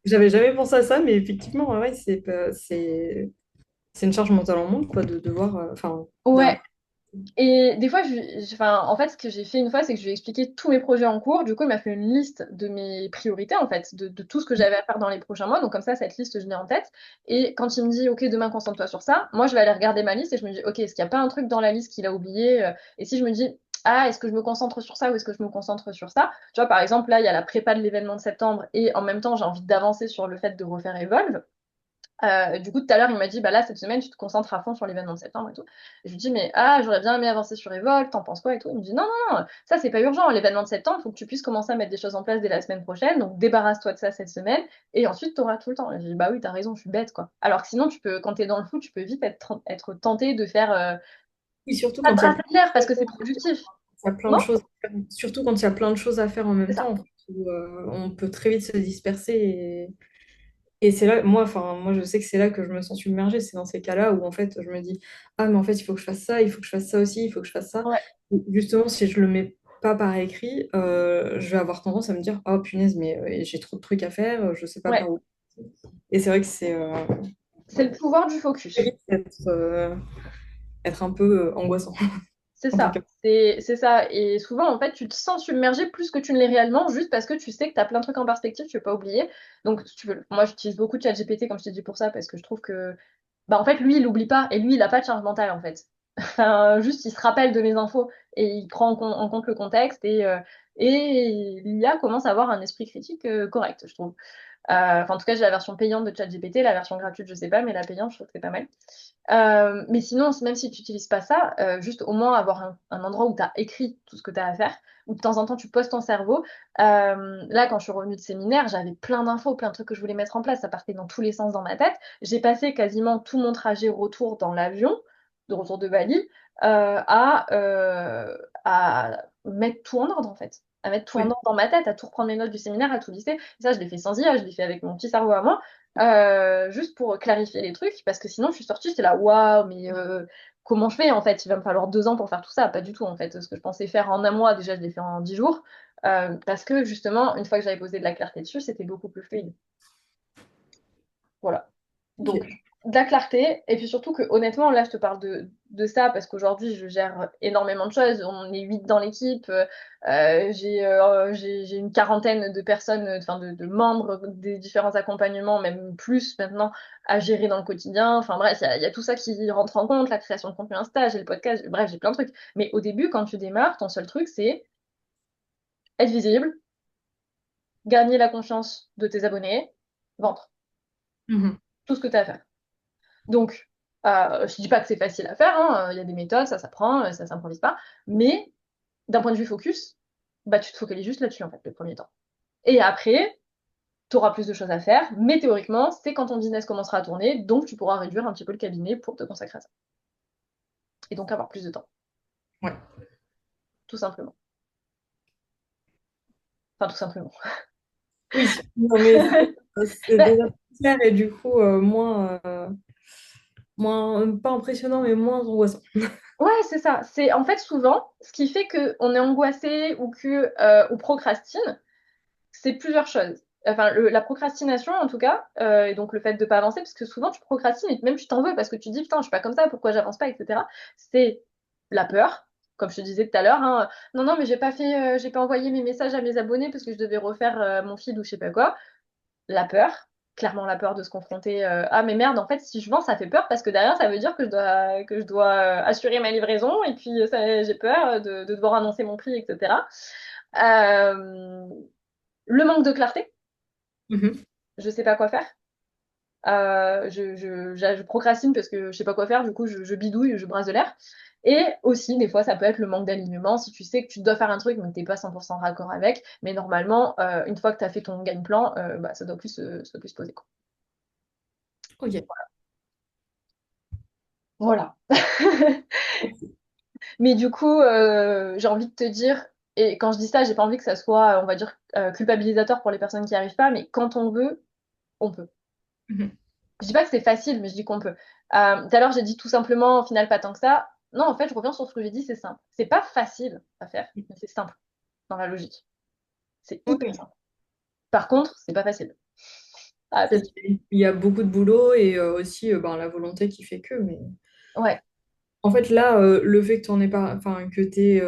J'avais jamais pensé à ça, mais effectivement, ouais, c'est une charge mentale en moins, quoi, de devoir, enfin, Ouais. Et des fois, enfin, en fait, ce que j'ai fait une fois, c'est que je lui ai expliqué tous mes projets en cours. Du coup, il m'a fait une liste de mes priorités, en fait, de tout ce que j'avais à faire dans les prochains mois. Donc, comme ça, cette liste, je l'ai en tête. Et quand il me dit, OK, demain, concentre-toi sur ça, moi, je vais aller regarder ma liste et je me dis, OK, est-ce qu'il n'y a pas un truc dans la liste qu'il a oublié? Et si je me dis, ah, est-ce que je me concentre sur ça ou est-ce que je me concentre sur ça? Tu vois, par exemple, là, il y a la prépa de l'événement de septembre et en même temps, j'ai envie d'avancer sur le fait de refaire Evolve. Du coup, tout à l'heure, il m'a dit, bah là, cette semaine, tu te concentres à fond sur l'événement de septembre et tout. Et je lui dis, mais j'aurais bien aimé avancer sur Evolve, t'en penses quoi et tout. Il me dit, non, non, non, ça, c'est pas urgent. L'événement de septembre, il faut que tu puisses commencer à mettre des choses en place dès la semaine prochaine. Donc, débarrasse-toi de ça cette semaine et ensuite, t'auras tout le temps. Et je dis, bah oui, t'as raison, je suis bête, quoi. Alors que sinon, quand t'es dans le flou, tu peux vite être tenté de faire Oui, surtout pas quand de il y a tracé clair parce que c'est productif. plein de Comment? choses, surtout quand il y a plein de choses à faire en même C'est ça. temps, où, on peut très vite se disperser et c'est là, moi, enfin, moi, je sais que c'est là que je me sens submergée. C'est dans ces cas-là où, en fait, je me dis, ah, mais en fait, il faut que je fasse ça, il faut que je fasse ça aussi, il faut que je fasse ça. Ouais, Et justement, si je le mets pas par écrit, je vais avoir tendance à me dire, oh, punaise, mais j'ai trop de trucs à faire, je sais pas ouais. par où. Et c'est vrai que C'est le pouvoir du très focus. vite être un peu angoissant, C'est en tout ça, cas. c'est ça. Et souvent, en fait, tu te sens submergé plus que tu ne l'es réellement, juste parce que tu sais que tu as plein de trucs en perspective, tu veux pas oublier. Donc, si tu veux, moi, j'utilise beaucoup de ChatGPT, comme je t'ai dit, pour ça, parce que je trouve que, bah, en fait, lui, il oublie pas, et lui, il a pas de charge mentale, en fait. Enfin, juste, il se rappelle de mes infos, et il prend en compte le contexte, et l'IA commence à avoir un esprit critique correct, je trouve. Enfin, en tout cas, j'ai la version payante de ChatGPT, la version gratuite, je sais pas, mais la payante, je trouve que c'est pas mal. Mais sinon, même si tu n'utilises pas ça, juste au moins avoir un endroit où tu as écrit tout ce que tu as à faire, où de temps en temps tu poses ton cerveau. Là, quand je suis revenue de séminaire, j'avais plein d'infos, plein de trucs que je voulais mettre en place. Ça partait dans tous les sens dans ma tête. J'ai passé quasiment tout mon trajet retour dans l'avion, de retour de Bali, à mettre tout en ordre en fait. À mettre tout en Oui. ordre dans ma tête, à tout reprendre mes notes du séminaire, à tout lister. Et ça, je l'ai fait sans IA, je l'ai fait avec mon petit cerveau à moi. Juste pour clarifier les trucs, parce que sinon je suis sortie, j'étais là, waouh, mais comment je fais en fait? Il va me falloir 2 ans pour faire tout ça. Pas du tout en fait. Ce que je pensais faire en un mois, déjà je l'ai fait en 10 jours. Parce que justement, une fois que j'avais posé de la clarté dessus, c'était beaucoup plus fluide. Voilà. Donc, Ok. de la clarté, et puis surtout que honnêtement, là je te parle de ça parce qu'aujourd'hui je gère énormément de choses. On est 8 dans l'équipe, j'ai une quarantaine de personnes, enfin de membres des différents accompagnements, même plus maintenant, à gérer dans le quotidien. Enfin bref, il y a tout ça qui rentre en compte, la création de contenu Insta, j'ai le podcast, bref, j'ai plein de trucs. Mais au début, quand tu démarres, ton seul truc c'est être visible, gagner la confiance de tes abonnés, vendre Mhm. tout ce que tu as à faire. Donc, je dis pas que c'est facile à faire, hein, il y a des méthodes, ça s'apprend, ça s'improvise pas, mais d'un point de vue focus, bah, tu te focalises juste là-dessus, en fait, le premier temps. Et après, tu auras plus de choses à faire, mais théoriquement, c'est quand ton business commencera à tourner, donc tu pourras réduire un petit peu le cabinet pour te consacrer à ça. Et donc avoir plus de temps, Ouais. tout simplement. Enfin, tout simplement. Oui, non, mais c'est Ben, déjà plus clair et du coup, moins, pas impressionnant, mais moins angoissant. ouais, c'est ça. C'est en fait souvent ce qui fait qu'on est angoissé ou que on procrastine, c'est plusieurs choses. Enfin, la procrastination, en tout cas, et donc le fait de ne pas avancer, parce que souvent tu procrastines et même tu t'en veux parce que tu te dis, putain, je suis pas comme ça, pourquoi j'avance pas, etc. C'est la peur, comme je te disais tout à l'heure. Hein. Non, non, mais j'ai pas envoyé mes messages à mes abonnés parce que je devais refaire mon feed ou je sais pas quoi. La peur, clairement la peur de se confronter. Ah, mais merde, en fait, si je vends, ça fait peur parce que derrière, ça veut dire que je dois assurer ma livraison et puis j'ai peur de devoir annoncer mon prix, etc. Euh, le manque de clarté, Mhm. je sais pas quoi faire. Je procrastine parce que je sais pas quoi faire, du coup je bidouille, je brasse de l'air. Et aussi, des fois, ça peut être le manque d'alignement. Si tu sais que tu dois faire un truc, mais que t'es pas 100% raccord avec, mais normalement, une fois que tu as fait ton game plan, bah, ça doit plus se poser, quoi. Ok. Voilà. Mais du coup, j'ai envie de te dire, et quand je dis ça, j'ai pas envie que ça soit, on va dire, culpabilisateur pour les personnes qui n'y arrivent pas, mais quand on veut, on peut. Mhm. Je dis pas que c'est facile, mais je dis qu'on peut. Tout à l'heure, j'ai dit tout simplement, au final, pas tant que ça. Non, en fait, je reviens sur ce que j'ai dit, c'est simple. C'est pas facile à faire, mais c'est simple dans la logique. C'est hyper Ok. simple. Par contre, c'est pas facile à Ok. appliquer. Il y a beaucoup de boulot et aussi ben, la volonté qui fait que. Mais Ouais, en fait, là, le fait que tu en aies pas, enfin, que tu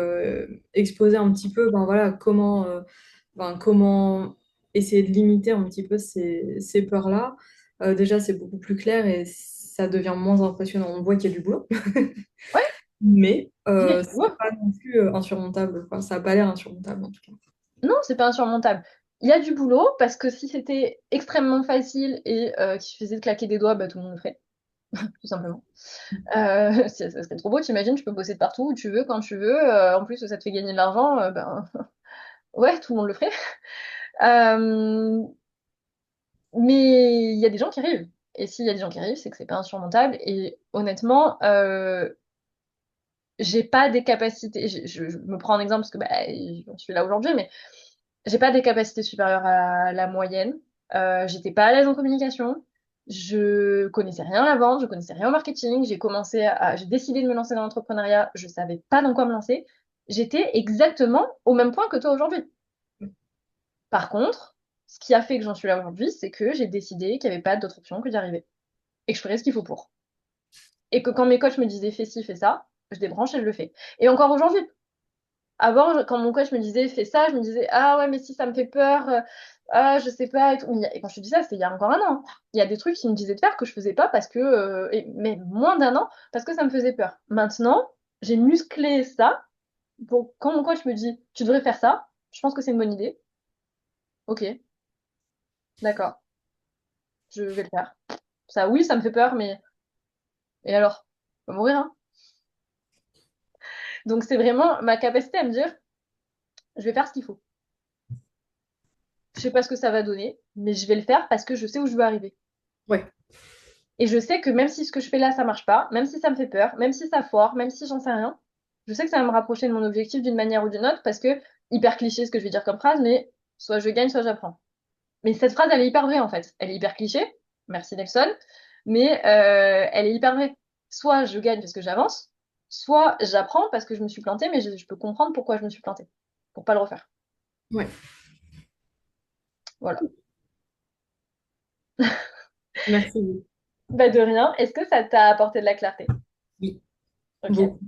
exposé un petit peu, ben voilà, comment essayer de limiter un petit peu ces peurs-là. Déjà, c'est beaucoup plus clair et ça devient moins impressionnant. On voit qu'il y a du boulot, ouais, mais ouais. c'est pas non plus insurmontable, quoi. Ça n'a pas l'air insurmontable en tout cas. Non, c'est pas insurmontable. Il y a du boulot parce que si c'était extrêmement facile et qu'il suffisait de claquer des doigts, bah, tout le monde le ferait, tout simplement. Ça serait trop beau, t'imagines, tu peux bosser de partout où tu veux, quand tu veux. En plus, ça te fait gagner de l'argent, ben ouais, tout le monde le ferait. Euh, Mais il y a des gens qui arrivent. Et s'il y a des gens qui arrivent, c'est que c'est pas insurmontable. Et honnêtement, j'ai pas des capacités. Je me prends un exemple parce que bah, je suis là aujourd'hui, mais j'ai pas des capacités supérieures à la moyenne. J'étais pas à l'aise en communication. Je connaissais rien à la vente, je connaissais rien au marketing. J'ai décidé de me lancer dans l'entrepreneuriat. Je savais pas dans quoi me lancer. J'étais exactement au même point que toi aujourd'hui. Par contre, ce qui a fait que j'en suis là aujourd'hui, c'est que j'ai décidé qu'il n'y avait pas d'autre option que d'y arriver. Et que je ferais ce qu'il faut pour. Et que quand mes coachs me disaient fais ci, fais ça, je débranche et je le fais. Et encore aujourd'hui, avant, quand mon coach me disait fais ça, je me disais ah ouais, mais si ça me fait peur, ah je sais pas et tout. Et quand je te dis ça, c'était il y a encore un an. Il y a des trucs qu'il me disait de faire que je faisais pas parce que, mais moins d'un an, parce que ça me faisait peur. Maintenant, j'ai musclé ça. Pour, quand mon coach me dit tu devrais faire ça, je pense que c'est une bonne idée. Ok, d'accord. je vais le faire. Ça, oui, ça me fait peur, mais et alors? On va mourir, hein. Donc c'est vraiment ma capacité à me dire, je vais faire ce qu'il faut. Je sais pas ce que ça va donner, mais je vais le faire parce que je sais où je veux arriver. Ouais. Et je sais que même si ce que je fais là, ça marche pas, même si ça me fait peur, même si ça foire, même si j'en sais rien, je sais que ça va me rapprocher de mon objectif d'une manière ou d'une autre parce que, hyper cliché ce que je vais dire comme phrase, mais soit je gagne, soit j'apprends. Mais cette phrase, elle est hyper vraie en fait. Elle est hyper cliché, merci Nelson, mais elle est hyper vraie. Soit je gagne parce que j'avance, soit j'apprends parce que je me suis plantée, mais je peux comprendre pourquoi je me suis plantée, pour pas le refaire. Ouais. Voilà. Merci beaucoup. Bah de rien. Est-ce que ça t'a apporté de la clarté? Oui, Ok. beaucoup.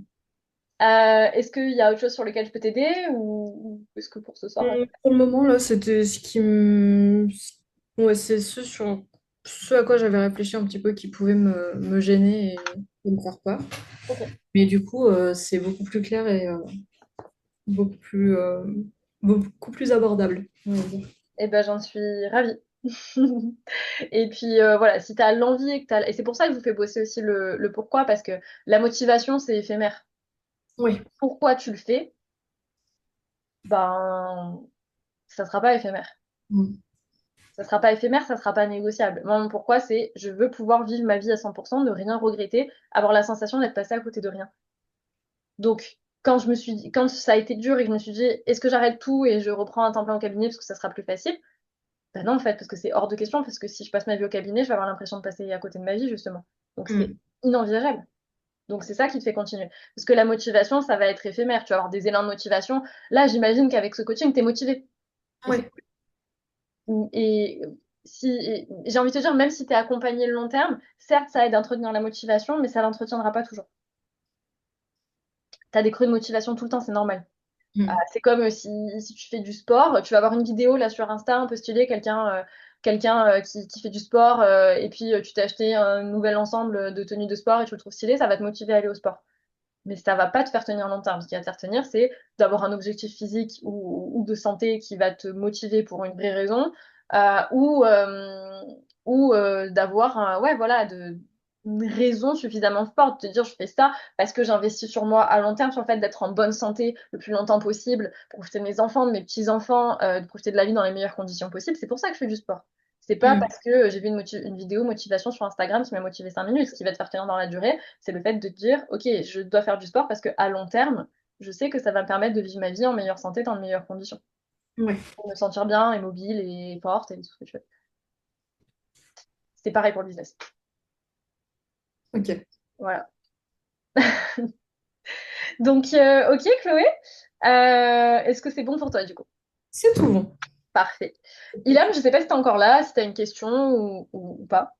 Est-ce qu'il y a autre chose sur lequel je peux t'aider ou est-ce que pour ce soir? Pour le moment, là, c'était ce qui me... Ouais, c'est ce à quoi j'avais réfléchi un petit peu qui pouvait me gêner et me faire peur. Ok. Mais du coup, c'est beaucoup plus clair et beaucoup plus, euh, beaucoup plus abordable, on va dire. Eh ben j'en suis ravie. Et puis voilà, si tu as l'envie et que t'as... Et c'est pour ça que je vous fais bosser aussi le pourquoi, parce que la motivation, c'est éphémère. Oui. Pourquoi tu le fais? Ben, ça sera pas éphémère. Mm. Ça sera pas éphémère, ça sera pas négociable. Moi, mon pourquoi, c'est je veux pouvoir vivre ma vie à 100%, ne rien regretter, avoir la sensation d'être passé à côté de rien. Donc, quand ça a été dur et que je me suis dit, est-ce que j'arrête tout et je reprends un temps plein au cabinet parce que ça sera plus facile? Ben non, en fait, parce que c'est hors de question, parce que si je passe ma vie au cabinet, je vais avoir l'impression de passer à côté de ma vie, justement. Donc, c'est Mm. inenvisageable. Donc, c'est ça qui te fait continuer. Parce que la motivation, ça va être éphémère. Tu vas avoir des élans de motivation. Là, j'imagine qu'avec ce coaching, tu es motivé. Et c'est Ouais. Et si, et j'ai envie de te dire, même si tu es accompagné le long terme, certes, ça aide à entretenir la motivation, mais ça l'entretiendra pas toujours. Tu as des creux de motivation tout le temps, c'est normal. Mm. C'est comme si tu fais du sport, tu vas avoir une vidéo là sur Insta un peu stylée, quelqu'un qui fait du sport, et puis tu t'es acheté un nouvel ensemble de tenues de sport et tu le trouves stylé, ça va te motiver à aller au sport. Mais ça va pas te faire tenir longtemps. Ce qui va te faire tenir, c'est d'avoir un objectif physique ou de santé qui va te motiver pour une vraie raison, euh, ou, euh, ou d'avoir ouais, voilà, une raison suffisamment forte de te dire je fais ça parce que j'investis sur moi à long terme, sur le fait d'être en bonne santé le plus longtemps possible, pour profiter de mes enfants, de mes petits-enfants, de profiter de la vie dans les meilleures conditions possibles. C'est pour ça que je fais du sport. C'est pas Mm. parce que j'ai vu une vidéo motivation sur Instagram qui m'a motivé 5 minutes. Ce qui va te faire tenir dans la durée, c'est le fait de te dire, ok, je dois faire du sport parce que à long terme, je sais que ça va me permettre de vivre ma vie en meilleure santé, dans de meilleures conditions, Ouais. pour me sentir bien et mobile et forte et tout ce que je fais. C'est pareil pour le business. Ok. Voilà. Donc, ok, Chloé, est-ce que c'est bon pour toi du coup? C'est tout bon. Parfait. Ilham, je sais pas si t'es encore là, si t'as une question ou pas,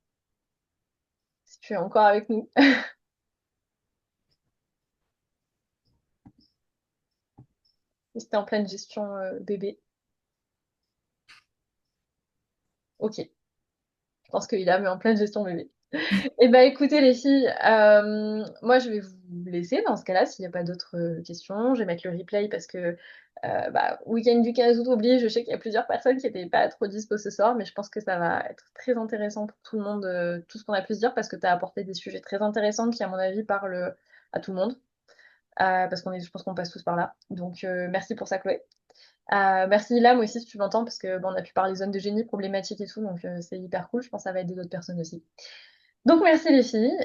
si tu es encore avec nous. Si t'es en pleine gestion bébé. Ok, je pense que Ilham est en pleine gestion bébé. Eh ben, écoutez les filles, moi je vais vous laisser dans ce cas-là s'il n'y a pas d'autres questions. Je vais mettre le replay parce que bah, week-end du 15 août oblige, je sais qu'il y a plusieurs personnes qui n'étaient pas trop dispo ce soir, mais je pense que ça va être très intéressant pour tout le monde, tout ce qu'on a pu se dire, parce que tu as apporté des sujets très intéressants qui, à mon avis, parlent à tout le monde, parce je pense qu'on passe tous par là. Donc merci pour ça, Chloé. Merci Ilham aussi si tu m'entends, parce que bon, on a pu parler zone de génie, problématiques et tout, donc c'est hyper cool. Je pense que ça va aider d'autres personnes aussi. Donc merci les filles.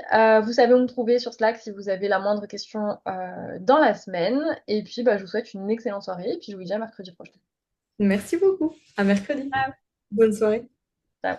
Vous savez où me trouver sur Slack si vous avez la moindre question dans la semaine. Et puis bah, je vous souhaite une excellente soirée et puis je vous dis à mercredi prochain. Merci beaucoup. À mercredi. Ciao. Bonne soirée. Ciao.